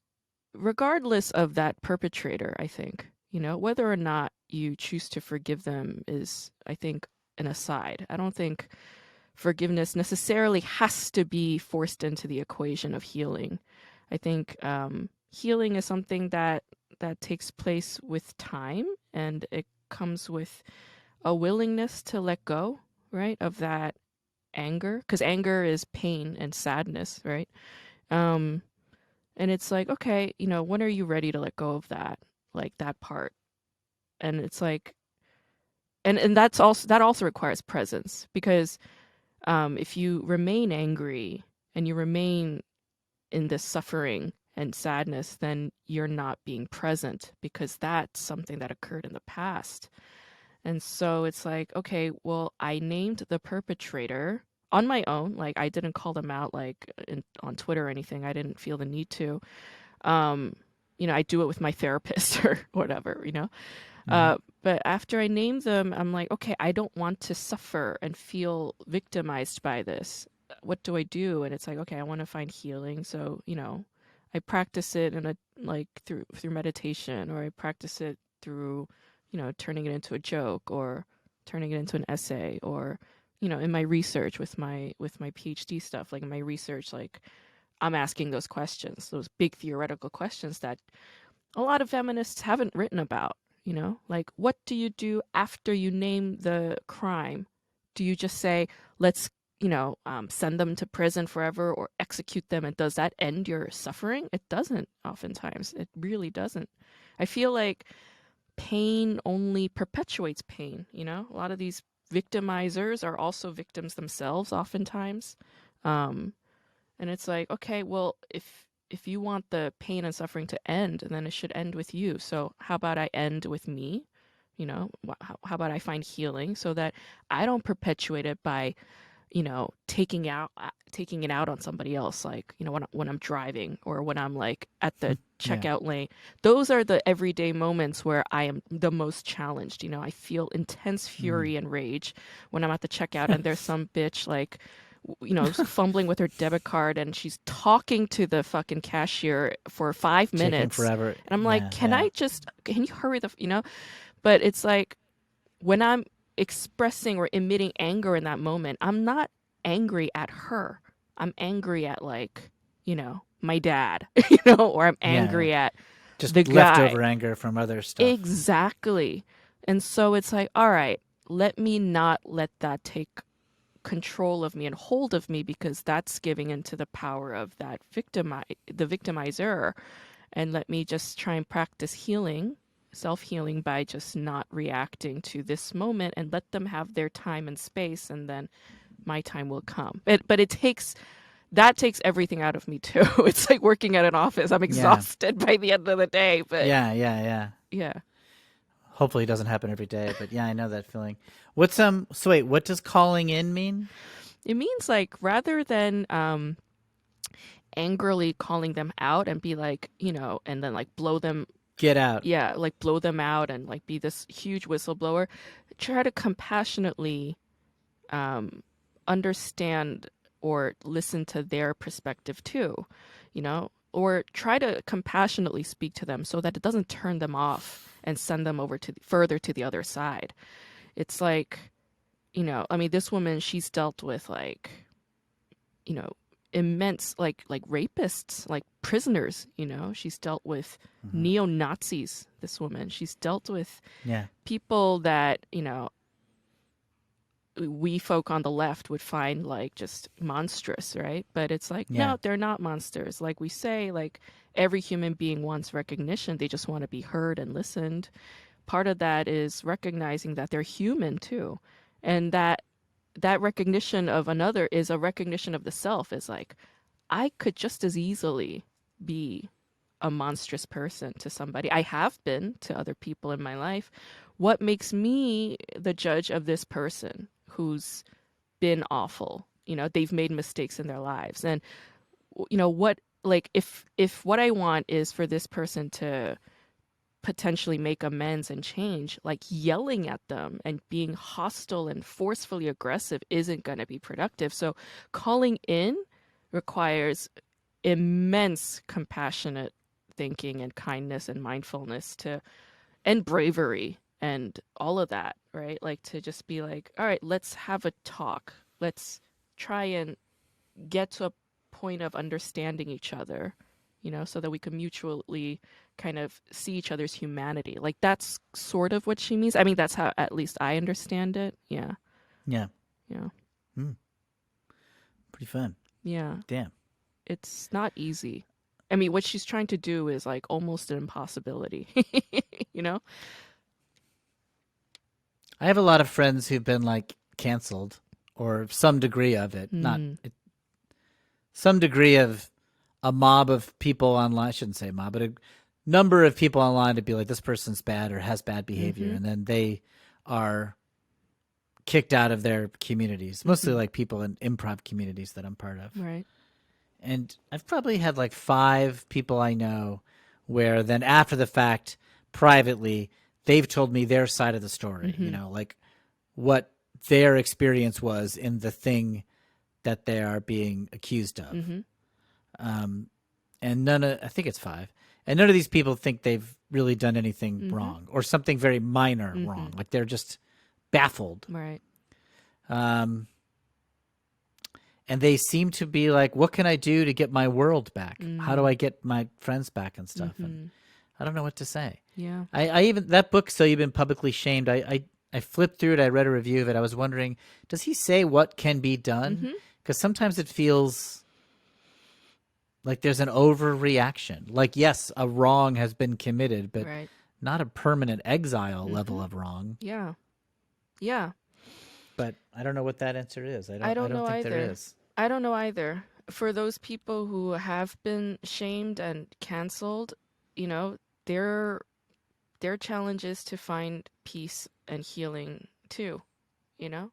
regardless of that perpetrator. I think whether or not you choose to forgive them is, I think, an aside. I don't think forgiveness necessarily has to be forced into the equation of healing. I think healing is something that takes place with time, and it comes with a willingness to let go, right, of that anger, because anger is pain and sadness, right? Um, and it's like, okay, when are you ready to let go of that, like that part? And it's like, and that also requires presence because if you remain angry and you remain in this suffering and sadness, then you're not being present because that's something that occurred in the past. And so it's like, okay, well, I named the perpetrator on my own. Like, I didn't call them out, like, on Twitter or anything. I didn't feel the need to. Um, I do it with my therapist or whatever. Hmm. But after I name them, I'm like, okay, I don't want to suffer and feel victimized by this. What do I do? And it's like, okay, I want to find healing. So, I practice it in a like through meditation, or I practice it through, turning it into a joke or turning it into an essay, or, in my research with my PhD stuff, like in my research, like I'm asking those questions, those big theoretical questions that a lot of feminists haven't written about, like what do you do after you name the crime? Do you just say, let's, send them to prison forever or execute them? And does that end your suffering? It doesn't, oftentimes. It really doesn't. I feel like pain only perpetuates pain, A lot of these victimizers are also victims themselves, oftentimes. Um, and it's like, okay, well, if you want the pain and suffering to end, then it should end with you. So how about I end with me? How about I find healing so that I don't perpetuate it by, taking it out on somebody else, like, when I'm driving or when I'm like at the Yeah. checkout lane. Those are the everyday moments where I am the most challenged. I feel intense Mm. fury and rage when I'm at the checkout and there's some bitch like fumbling with her debit card and she's talking to the fucking cashier for 5 minutes. Taking forever. And I'm like, Yeah, yeah. can you hurry But it's like when I'm expressing or emitting anger in that moment, I'm not angry at her. I'm angry at, like, my dad, or I'm Yeah, yeah. angry at the Just guy. leftover anger from other stuff. Exactly. And so it's like, all right, let me not let that take control of me and hold of me, because that's giving into the power of the victimizer. And let me just try and practice healing self-healing by just not reacting to this moment and let them have their time and space, and then my time will come. But it takes that takes everything out of me too. It's like working at an office. I'm Yeah. exhausted by the end of the day, but Yeah, yeah, yeah. yeah. Hopefully it doesn't happen every day, but yeah, I know that feeling. What's so wait, what does calling in mean? It means like rather than angrily calling them out and be like, and then like blow them, Get out. yeah, like blow them out and like be this huge whistleblower, try to compassionately um, understand or listen to their perspective too, or try to compassionately speak to them so that it doesn't turn them off and send them over to further to the other side. It's like, I mean, this woman, she's dealt with like, you know, immense like rapists, like prisoners, she's dealt with Hmm. neo-Nazis, this woman. She's dealt with Yeah. people that, we folk on the left would find like just monstrous, right? But it's like, Yeah. no, they're not monsters. Like we say, like every human being wants recognition. They just want to be heard and listened. Part of that is recognizing that they're human too. And that recognition of another is a recognition of the self. Is like, I could just as easily be a monstrous person to somebody. I have been to other people in my life. What makes me the judge of this person who's been awful? They've made mistakes in their lives. And what, like, if what I want is for this person to potentially make amends and change, like yelling at them and being hostile and forcefully aggressive isn't going to be productive. So calling in requires immense compassionate thinking and kindness and mindfulness to and bravery and all of that, right? Like to just be like, all right, let's have a talk. Let's try and get to a point of understanding each other, so that we can mutually kind of see each other's humanity. Like that's sort of what she means. I mean, that's how at least I understand it. Yeah. Yeah. Yeah. Hmm. Pretty fun. Yeah. Damn. It's not easy. I mean, what she's trying to do is like almost an impossibility, you know? I have a lot of friends who've been like canceled or some degree of it. Not Mm, it, some degree of a mob of people online. I shouldn't say mob, but a number of people online to be like, this person's bad or has bad behavior. mm-hmm, And then they are kicked out of their communities, mostly mm-hmm. like people in improv communities that I'm part of. Right. And I've probably had like 5 people I know where then after the fact, privately, they've told me their side of the story, Mm-hmm, like what their experience was in the thing that they are being accused of. mm-hmm, Um, and I think it's 5. And none of these people think they've really done anything mm-hmm, wrong or something very minor mm-hmm. wrong. Like they're just baffled. Right. Um, and they seem to be like, what can I do to get my world back? How do Mm, I get my friends back and stuff? And mm-hmm. I don't know what to say. Yeah. I even that book, So You've Been Publicly Shamed. I flipped through it. I read a review of it. I was wondering, does he say what can be done? Mm-hmm. Because sometimes it feels like there's an overreaction. Like, yes, a wrong has been committed, but Right. not a permanent exile Mm-hmm. level of wrong. Yeah. Yeah. But I don't know what that answer is. I I don't. I don't don't know think there either. is. I don't know either. For those people who have been shamed and canceled, you know, their their challenge is to find peace and healing too, you know?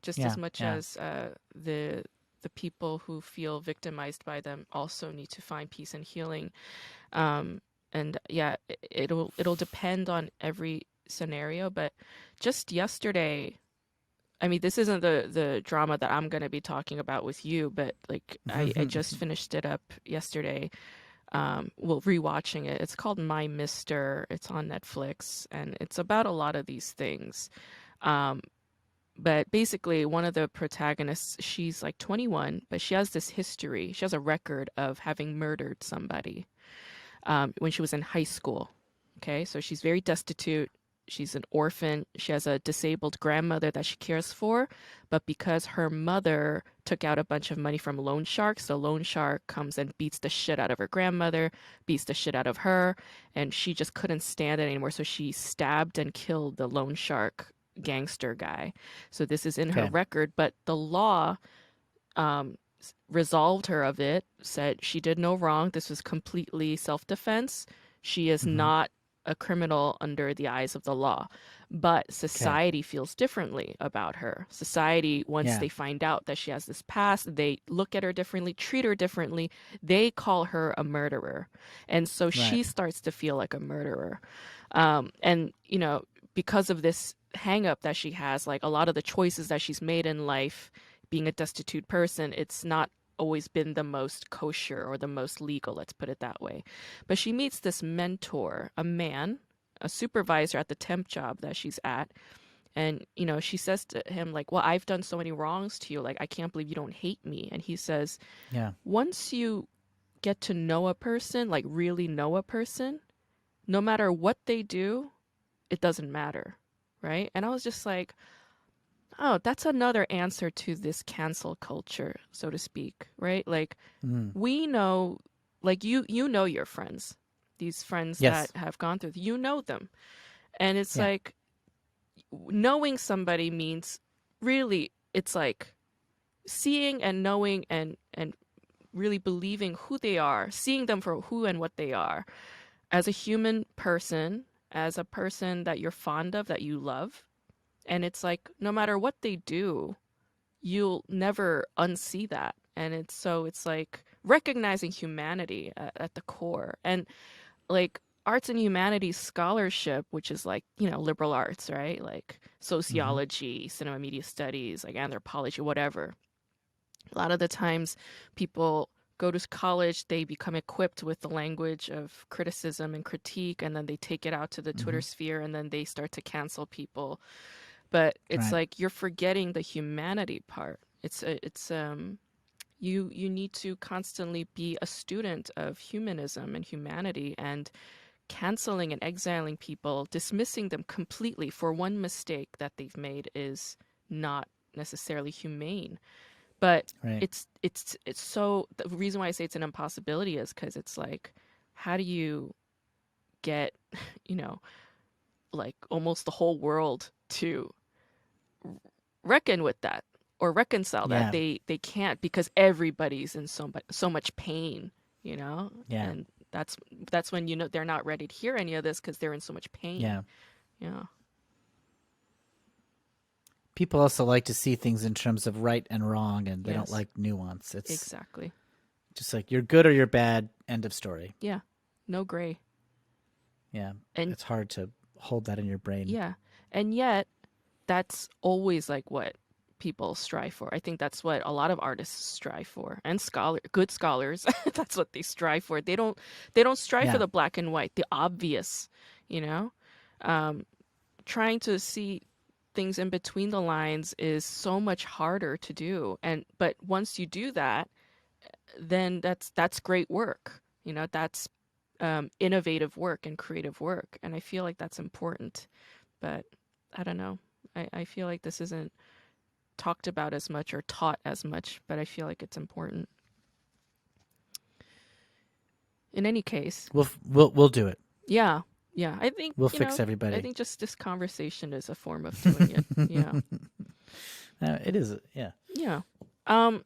Just as Yeah. much Yeah. as the people who feel victimized by them also need to find peace and healing. Um, and yeah, it'll depend on every scenario, but just yesterday, I mean, this isn't the drama that I'm gonna be talking about with you, but like I just finished it up yesterday. Well, rewatching it. It's called My Mister. It's on Netflix, and it's about a lot of these things. Um, but basically, one of the protagonists, she's like 21, but she has this history. She has a record of having murdered somebody when she was in high school. Okay, so she's very destitute. She's an orphan. She has a disabled grandmother that she cares for, but because her mother took out a bunch of money from loan sharks, the loan shark comes and beats the shit out of her grandmother, beats the shit out of her, and she just couldn't stand it anymore. So she stabbed and killed the loan shark gangster guy. So this is in her Okay. record, but the law resolved her of it, said she did no wrong. This was completely self defense. She is Mm-hmm. not a criminal under the eyes of the law. But Okay. society feels differently about her. Society, once Yeah. they find out that she has this past, they look at her differently, treat her differently. They call her a murderer. And so Right. she starts to feel like a murderer. And, because of this hang up that she has, like a lot of the choices that she's made in life, being a destitute person, it's not always been the most kosher or the most legal, let's put it that way. But she meets this mentor, a man, a supervisor at the temp job that she's at. And, she says to him, like, well, I've done so many wrongs to you. Like, I can't believe you don't hate me. And he says, Yeah. once you get to know a person, like really know a person, no matter what they do, it doesn't matter. Right. And I was just like, oh, that's another answer to this cancel culture, so to speak, right? Like Mm. we know, like you know your friends, these friends that Yes. have gone through, you know them. And it's Yeah. like knowing somebody means really it's like seeing and knowing and really believing who they are, seeing them for who and what they are as a human person, as a person that you're fond of, that you love. And it's like no matter what they do, you'll never unsee that. And it's like recognizing humanity at the core. And like arts and humanities scholarship, which is like, liberal arts, right? Like Mm-hmm. sociology, cinema media studies, like anthropology, whatever. A lot of the times people go to college, they become equipped with the language of criticism and critique, and then they take it out to the Mm-hmm. Twitter sphere and then they start to cancel people. But it's Right. like you're forgetting the humanity part. You need to constantly be a student of humanism and humanity, and canceling and exiling people, dismissing them completely for one mistake that they've made is not necessarily humane. But Right. it's so the reason why I say it's an impossibility is because it's like, how do you get, you know, like almost the whole world to reckon with that or reconcile that? Yeah. They can't because everybody's in so much pain, Yeah. and that's when they're not ready to hear any of this because they're in so much pain. Yeah. Yeah, People also like to see things in terms of right and wrong, and they don't yes, like nuance. It's exactly. just like you're good or you're bad. End of story. Yeah, no gray. Yeah. And It's hard to hold that in your brain. yeah, and yet that's always like what people strive for. I think that's what a lot of artists strive for, and good scholars. That's what they strive for. They don't strive for Yeah. the black and white, the obvious. You know, um, trying to see things in between the lines is so much harder to do. And but once you do that, then that's great work. That's innovative work and creative work, and I feel like that's important. But I don't know. I feel like this isn't talked about as much or taught as much, but I feel like it's important. In any case, We'll do it. yeah, yeah. I think, We'll fix I everybody. think just this conversation is a form of doing it. Yeah. It is. Yeah. Yeah. Um,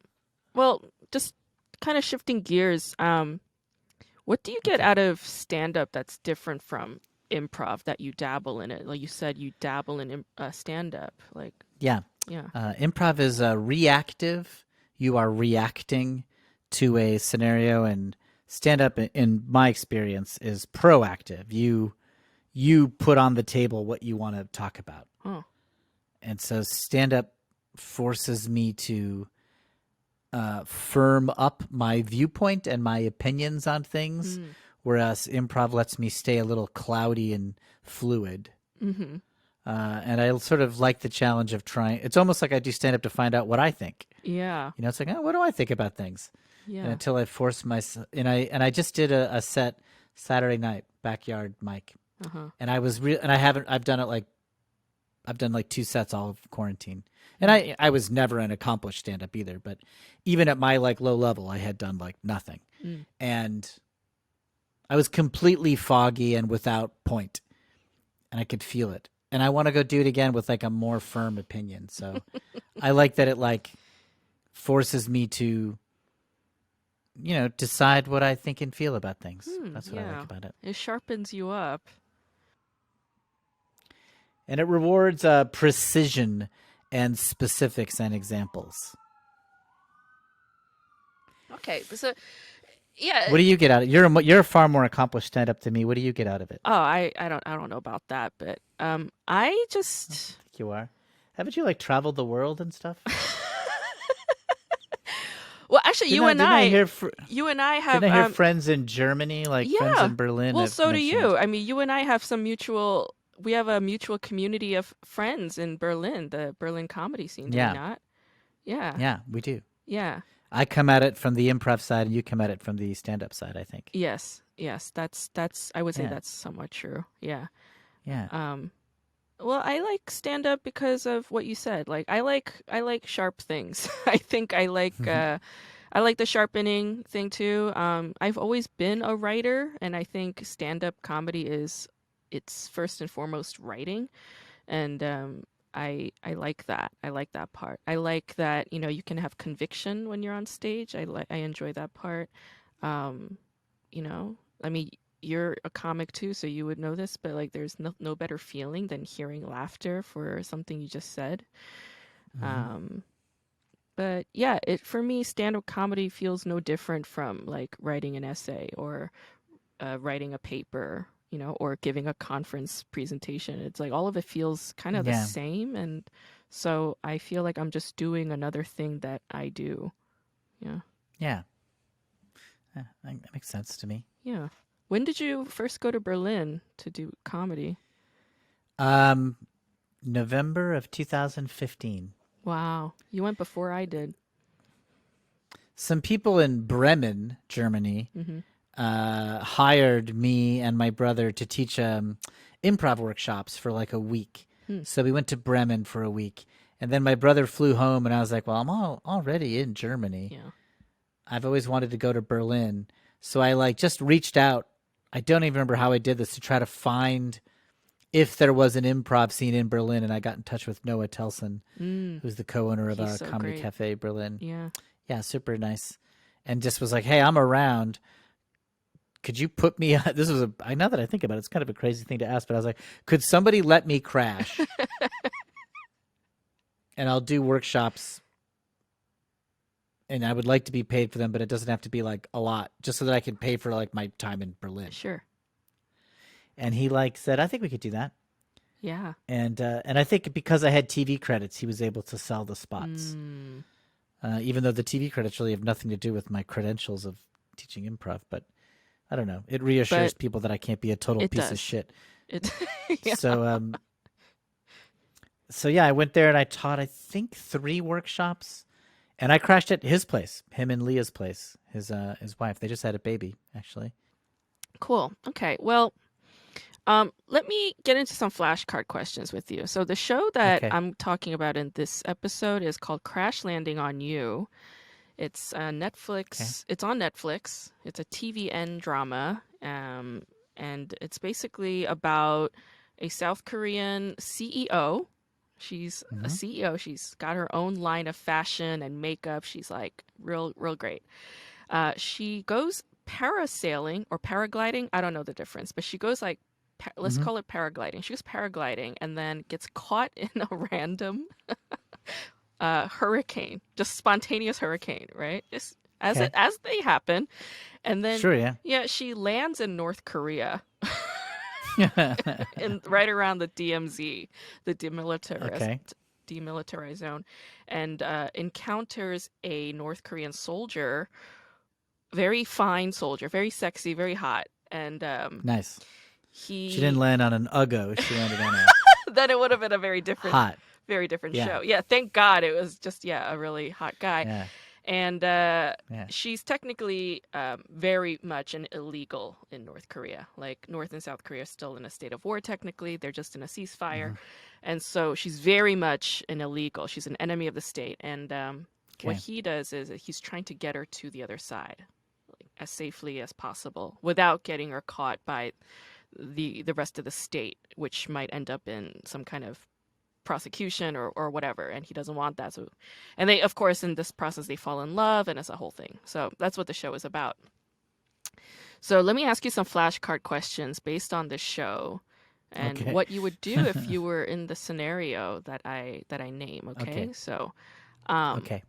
well, just kind of shifting gears, what do you get Okay. out of stand up that's different from improv that you dabble in it? Like you said, you dabble in stand up. Like, Yeah. yeah. Improv is reactive. You are reacting to a scenario, and stand up, in my experience, is proactive. You put on the table what you want to talk about, Oh. and so stand up forces me to firm up my viewpoint and my opinions on things, Mm. whereas improv lets me stay a little cloudy and fluid. Mm-hmm. And I sort of like the challenge of trying. It's almost like I do stand up to find out what I think. Yeah. It's like, oh, what do I think about things? And Yeah. until I force myself, and I just did a set Saturday night, backyard mic, Uh-huh. And I was real, and I've done it like I've done like 2 sets all of quarantine. And Mm. I was never an accomplished stand up either, but even at my like low level, I had done like nothing. Mm. And I was completely foggy and without point, and I could feel it. And I want to go do it again with like a more firm opinion. So I like that it like forces me to, decide what I think and feel about things. That's what I like Yeah. about it. It sharpens you up. And it rewards precision and specifics and examples. Okay, so yeah. What do you get out of it? You're a far more accomplished stand up to me. What do you get out of it? Oh, I don't know about that, but I I just think you are. Haven't you like traveled the world and stuff? well, actually, Didn't I? Didn't I hear? you and I Didn't have I hear friends in Germany, like friends yeah. in Berlin, Well, have so do mentioned? you. I mean, you and I have some mutual. We have a mutual community of friends in Berlin, the Berlin comedy scene. Do we Yeah, not? Yeah, yeah, we do. yeah. I come at it from the improv side, and you come at it from the stand-up side. I think. Yes, yes. That's. I would say Yeah, that's somewhat true. Yeah. yeah. Um. Well, I like stand up because of what you said. Like I like sharp things. I like the sharpening thing too. I've always been a writer, and I think stand up comedy is it's first and foremost writing, and I like that. I like that part. I like that you can have conviction when you're on stage. I enjoy that part. Um, I mean, you're a comic too, so you would know this, but like, there's no better feeling than hearing laughter for something you just said. Hmm. Um, but yeah, it for me, stand-up comedy feels no different from like writing an essay or writing a paper, or giving a conference presentation. It's like all of it feels kind of the Yeah, same, and so I feel like I'm just doing another thing that I do. Yeah, yeah. That makes sense to me. yeah. When did you first go to Berlin to do comedy? Um, November of 2015. Wow. You went before I did. Some people in Bremen, Germany, Hmm. hired me and my brother to teach improv workshops for like a week. Hmm. So we went to Bremen for a week. And then my brother flew home, and I was like, well, already in Germany. Yeah. I've always wanted to go to Berlin. So I like just reached out. I don't even remember how I did this to try to find if there was an improv scene in Berlin. And I got in touch with Noah Telson, Mm. who's the co-owner of He's a so comedy great. cafe Berlin. Yeah. Yeah, super nice. And just was like, hey, I'm around. Could you put me on? This was I know that I think about it, it's kind of a crazy thing to ask, but I was like, could somebody let me crash and I'll do workshops, and I would like to be paid for them, but it doesn't have to be like a lot, just so that I can pay for like my time in Berlin. Sure. And he like said, I think we could do that. Yeah. And I think because I had TV credits, he was able to sell the spots. Mm. Even though the TV credits really have nothing to do with my credentials of teaching improv, but I don't know. It reassures But people that I can't be a total it piece of does. shit. It. Yeah. So yeah, I went there and I taught I think 3 workshops, and I crashed at his place, him and Leah's place, his wife. They just had a baby actually. Cool. Okay. Well, let me get into some flashcard questions with you. So the show that Okay. I'm talking about in this episode is called Crash Landing on You. It's Okay. Netflix. It's on Netflix. It's a TVN drama, and it's basically about a South Korean CEO. She's a Mm-hmm. CEO. She's got her own line of fashion and makeup. She's like real great. She goes parasailing or paragliding. I don't know the difference, but she goes like let's Mm-hmm. call it paragliding. She goes paragliding and then gets caught in a random hurricane, just spontaneous hurricane, right? Just Okay. as they happen, and then Sure. Yeah. yeah, she lands in North Korea, in right around the DMZ, the Okay. demilitarized zone, and encounters a North Korean soldier, very fine soldier, very sexy, very hot, and Nice. She didn't he land on an Uggo. She landed on a then it would have been a hot. very different Yeah. show. Yeah, thank God it was just a really hot guy. Yeah. And Yeah. she's technically very much an illegal in North Korea. Like North and South Korea are still in a state of war. Technically, they're just in a ceasefire, Hmm. and so she's very much an illegal. She's an enemy of the state, and what Okay. he does is he's trying to get her to the other side, like, as safely as possible, without getting her caught by the rest of the state, which might end up in some kind of prosecution or whatever, and he doesn't want that. So, and they, of course, in this process, they fall in love, and it's a whole thing. So that's what the show is about. So let me ask you some flashcard questions based on this show, and Okay. what you would do if you were in the scenario that I name. Okay, Okay. so, um, Okay.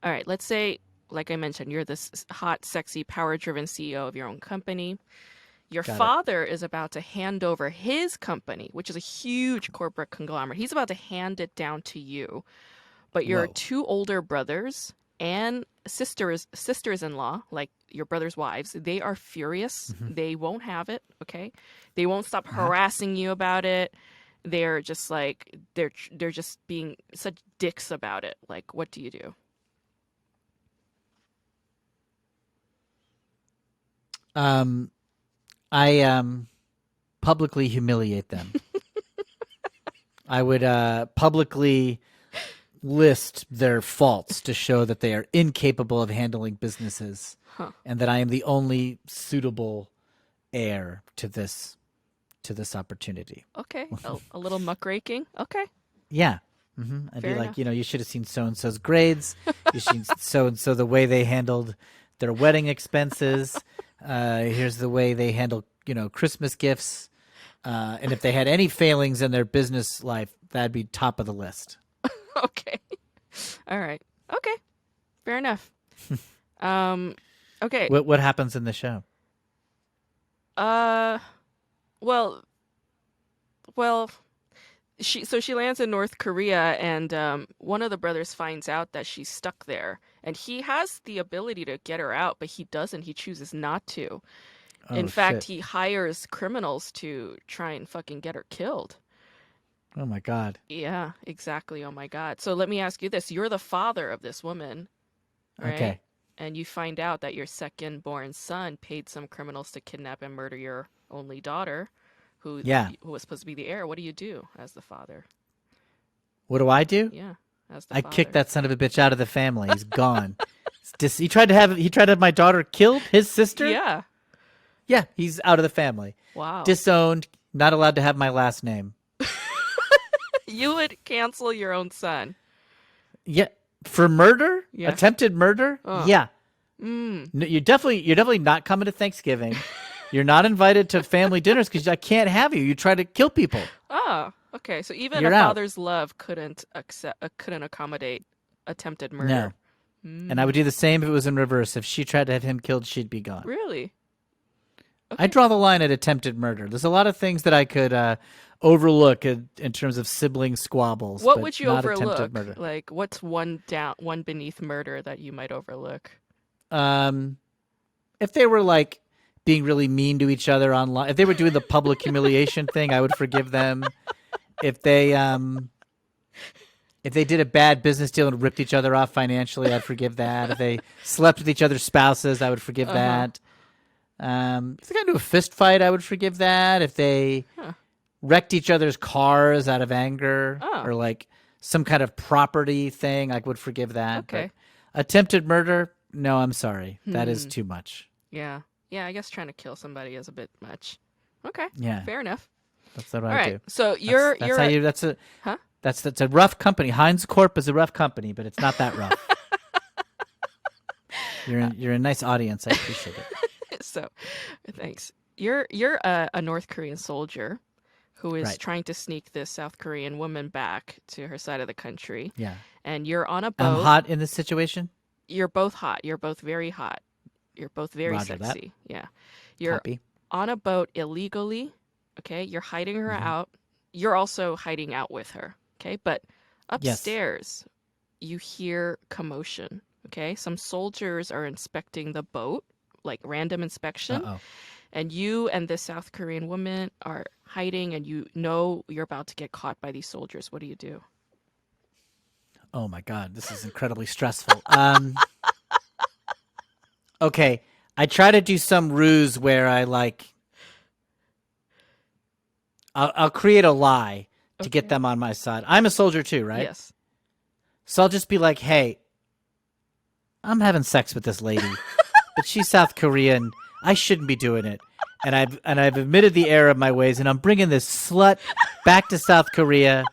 all right, let's say, like I mentioned, you're this hot, sexy, power-driven CEO of your own company. Your Got it. father is about to hand over his company, which is a huge corporate conglomerate. He's about to hand it down to you. But your Whoa. two older brothers and sisters-in-law, like your brother's wives, they are furious. Hmm. They won't have it, okay? They won't stop Uh-huh. harassing you about it. They're just like they're just being such dicks about it. Like, what do you do? Um, I publicly humiliate them. I would publicly list their faults to show that they are incapable of handling businesses, Huh. and that I am the only suitable heir to this opportunity. Okay. A little muckraking. Okay. Yeah. I'd be Fair like, enough. you should have seen so and so's grades. You should so and so the way they handled their wedding expenses. Here's the way they handle, Christmas gifts. And if they had any failings in their business life, that'd be top of the list. Okay. All right. Okay. Fair enough. Um, okay. What happens in the show? Uh, well, well, she lands in North Korea, and one of the brothers finds out that she's stuck there, and he has the ability to get her out, but he doesn't. He chooses not to. In Oh fact, shit! he hires criminals to try and fucking get her killed. Oh my god! Yeah, exactly. Oh my God. So let me ask you this. You're the father of this woman, right? Okay. And you find out that your second born son paid some criminals to kidnap and murder your only daughter, Yeah. who was supposed to be the heir. What do you do as the father? What do I do? Yeah, as the I kick father. that son of a bitch out of the family. He's gone. He tried to have my daughter killed. His sister. Yeah. Yeah, he's out of the family. Wow. Disowned. Not allowed to have my last name. You would cancel your own son. Yeah, for murder, Yeah. attempted murder. Oh. Yeah, Mm. no, you're definitely not coming to Thanksgiving. You're not invited to family dinners because I can't have you. You try to kill people. Oh, okay. So even a You're out. father's love couldn't accommodate attempted No, murder. and I would Mm. do the same if it was in reverse. If she tried to have him killed, she'd be gone. Really? I Okay. draw the line at attempted murder. There's a lot of things that I could overlook in terms of sibling squabbles, What but would you not attempted overlook? murder. Like, what's one beneath murder that you might overlook? Um, if they were like being really mean to each other online, if they were doing the public humiliation thing, I would forgive them. If they did a bad business deal and ripped each other off financially, I'd forgive that. If they slept with each other's spouses, I would forgive Uh-huh. that. If they got into a fist fight, I would forgive that. If they Huh. wrecked each other's cars out of anger Oh, or like some kind of property thing, I would forgive that. But okay. attempted murder, no, I'm sorry. That is Hmm. too much. Yeah. Yeah, I guess trying to kill somebody is a bit much. Okay. Yeah, Fair enough. that's what All I right. do. So That's you're how a, you. huh? That's a rough company. Heinz Corp is a rough company, but it's not that rough. You're a nice audience. I appreciate it. So, thanks. You're a North Korean soldier who is Right. trying to sneak this South Korean woman back to her side of the country, Yeah. and you're on a I'm boat. hot in this situation. You're both hot. You're both very hot. You're both very Roger that. sexy. Yeah. You're Copy. on a boat illegally. Okay. You're hiding her Hmm. out. You're also hiding out with her. Okay. But Yes. upstairs, you hear commotion. Okay. Some soldiers are inspecting the boat, like random Uh inspection. oh. And you and this South Korean woman are hiding, and you know you're about to get caught by these soldiers. What do you do? Oh my God, this is incredibly stressful. Okay, I try to do some ruse where I like I'll create a lie to get Okay. them on my side. I'm a soldier too, right? Yes. So I'll just be like, "Hey, I'm having sex with this lady, but she's South Korean. I shouldn't be doing it." And I've admitted the error of my ways, and I'm bringing this slut back to South Korea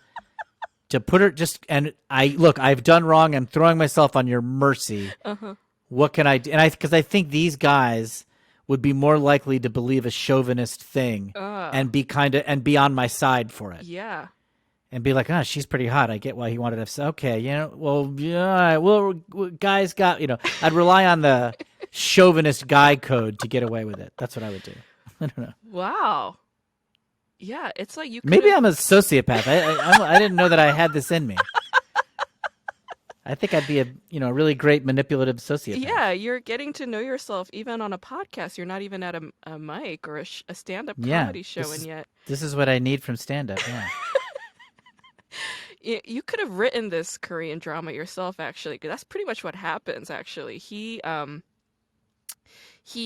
to put her just. And I look, I've done wrong. I'm throwing myself on your mercy. Uh-huh. What can I do? And because I think these guys would be more likely to believe a chauvinist thing Uh, and be on my side for it yeah. and be like, oh, she's pretty hot. I get why he wanted to. Okay, well, yeah, all right, well, guys got, I'd rely on the chauvinist guy code to get away with it. That's what I would do. I don't know. Wow. Yeah, it's like you could Maybe have. I'm a sociopath. I didn't know that I had this in me. I think I'd be a really great manipulative sociopath. Yeah, you're getting to know yourself even on a podcast. You're not even at a mic or a stand-up Yeah, comedy show, this and is yet this is what I need from stand up. Yeah. you could have written this Korean drama yourself, actually, 'cause that's pretty much what happens, actually. He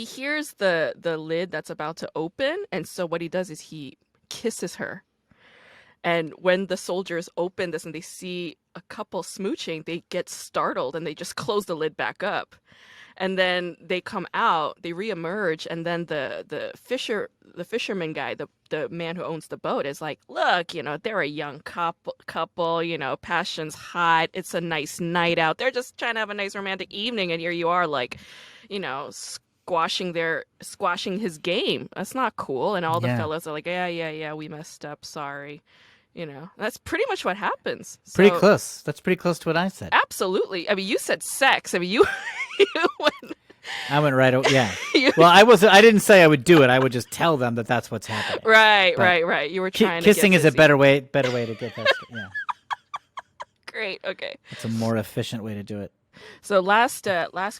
hears the lid that's about to open, and so what he does is he kisses her. And when the soldiers open this and they see a couple smooching, they get startled and they just close the lid back up. And then they come out, they reemerge, and then the fisherman guy, the man who owns the boat, is like, look, they're a young couple, passion's hot, it's a nice night out. They're just trying to have a nice romantic evening, and here you are, like, squashing his game. That's not cool. And all the Yeah. fellas are like, yeah, yeah, yeah, we messed up, sorry. That's pretty much what happens. Pretty So close. That's pretty close to what I said. absolutely. I mean, you said sex. I mean, you, you went, I went right. Yeah. you, Well, I didn't say I would do it. I would just tell them that that's what's happening. right, But right, right. You were trying to kissing get is a busy. better way to get that. Yeah. Great. Okay. It's a more efficient way to do it. So last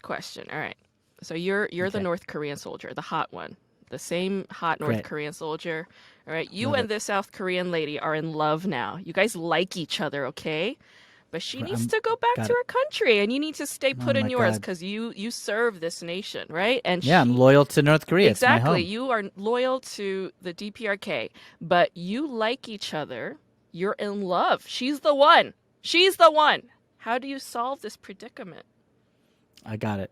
question. All right. So you're the Okay. North Korean soldier, the hot one, the same hot North Great. Korean soldier. All right. You Love and it. this South Korean lady are in love now. You guys like each other, okay? But she needs I'm to go back got to it. her country, and you need to stay Oh put in my yours god. because you serve this nation, right? And Yeah, I'm she loyal to North Korea. It's my exactly, home. you are loyal to the DPRK, but you like each other. You're in love. She's the one. She's the one. How do you solve this predicament? I got it.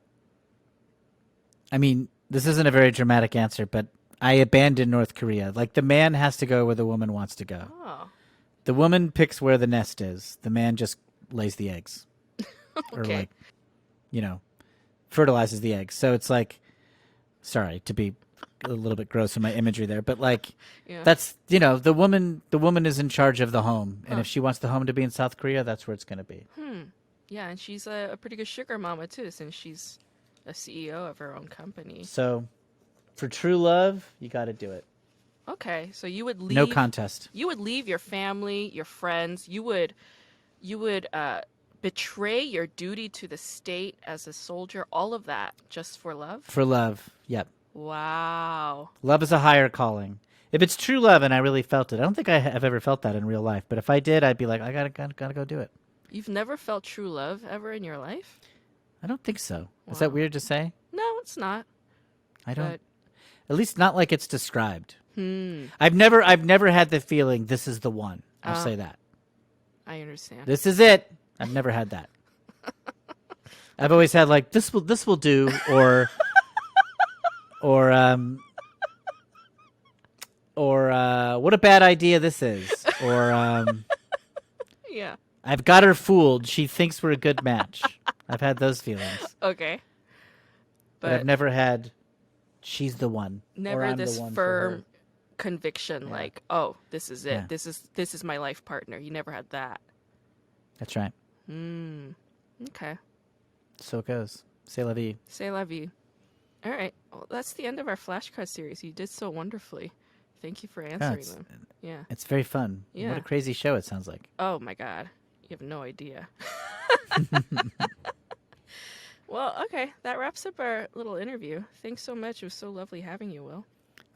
I mean, this isn't a very dramatic answer, but I abandoned North Korea. Like the man has to go where the woman wants to go. Oh, The woman picks where the nest is. The man just lays the eggs, or okay. like, you know, fertilizes the eggs. So it's like, sorry to be a little bit gross in my imagery there, but like, Yeah. that's the woman is in charge of the home, and Huh. if she wants the home to be in South Korea, that's where it's going to be. Yeah, and she's a pretty good sugar mama too, since she's a CEO of her own company. So, for true love, you got to do it. Okay, so No contest. you would leave your family, your friends. You would betray your duty to the state as a soldier, all of that just for love? For love. Yep. Wow. Love is a higher calling. If it's true love and I really felt it, I don't think I have ever felt that in real life. But if I did, I'd be like, I gotta go do it. You've never felt true love ever in your life? I don't think so. Is that Wow. weird to say? No, it's not. I don't. But At least not like it's described. hmm, I've never had the feeling this is the one. I'll uh, say that. I understand. This is it. I've never had that. I've always had like this will do or what a bad idea this is or Yeah. I've got her fooled. She thinks we're a good match. I've had those feelings, Okay. but I've But never had she's the one or never I'm this the one for her. firm conviction Yeah, like, oh, this is it. yeah, This is my life partner. You never had that. that's right. Hmm. Okay. So it goes. C'est la vie. Say la vie. All right. Well, that's the end of our flashcard series. You did so wonderfully. Thank you for Yeah, answering them. Yeah. it's very fun. What Yeah. a crazy show it sounds like. Oh my God. You have no idea. Well, okay. That wraps up our little interview. Thanks so much. It was so lovely having you, Will.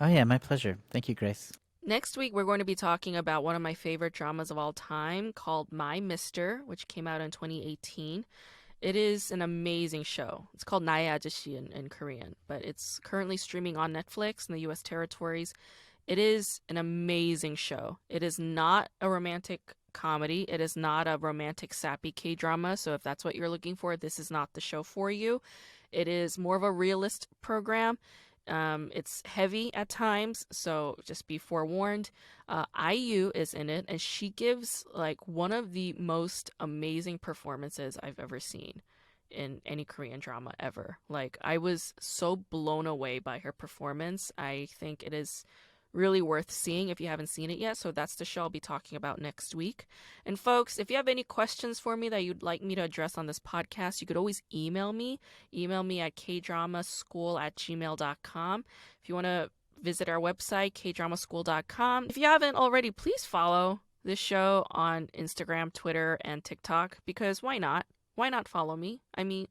Oh yeah, my pleasure. Thank you, Grace. Next week, we're going to be talking about one of my favorite dramas of all time called My Mister, which came out in 2018. It is an amazing show. It's called 나의 아저씨 in Korean, but it's currently streaming on Netflix in the US territories. It is an amazing show. It is not a romantic comedy. It is not a romantic sappy K-drama. So if that's what you're looking for, this is not the show for you. It is more of a realist program. It's heavy at times, so just be forewarned. IU is in it, and she gives like one of the most amazing performances I've ever seen in any Korean drama ever. Like, I was so blown away by her performance. I think it is really worth seeing if you haven't seen it yet. So that's the show I'll be talking about next week. And folks, if you have any questions for me that you'd like me to address on this podcast, you could always email me. Email me at kdramaschool@gmail.com. If you want to visit our website, kdramaschool.com. If you haven't already, please follow this show on Instagram, Twitter, and TikTok, because why not? Why not follow me? I mean,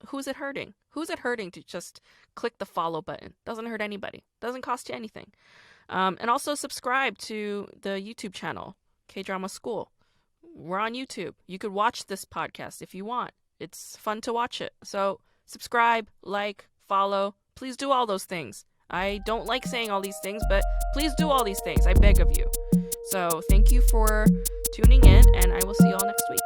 who's it hurting? Who's it hurting to just click the follow button? Doesn't hurt anybody. Doesn't cost you anything. And also subscribe to the YouTube channel, K-Drama School. We're on YouTube. You could watch this podcast if you want. It's fun to watch it. So subscribe, like, follow. Please do all those things. I don't like saying all these things, but please do all these things. I beg of you. So thank you for tuning in, and I will see you all next week.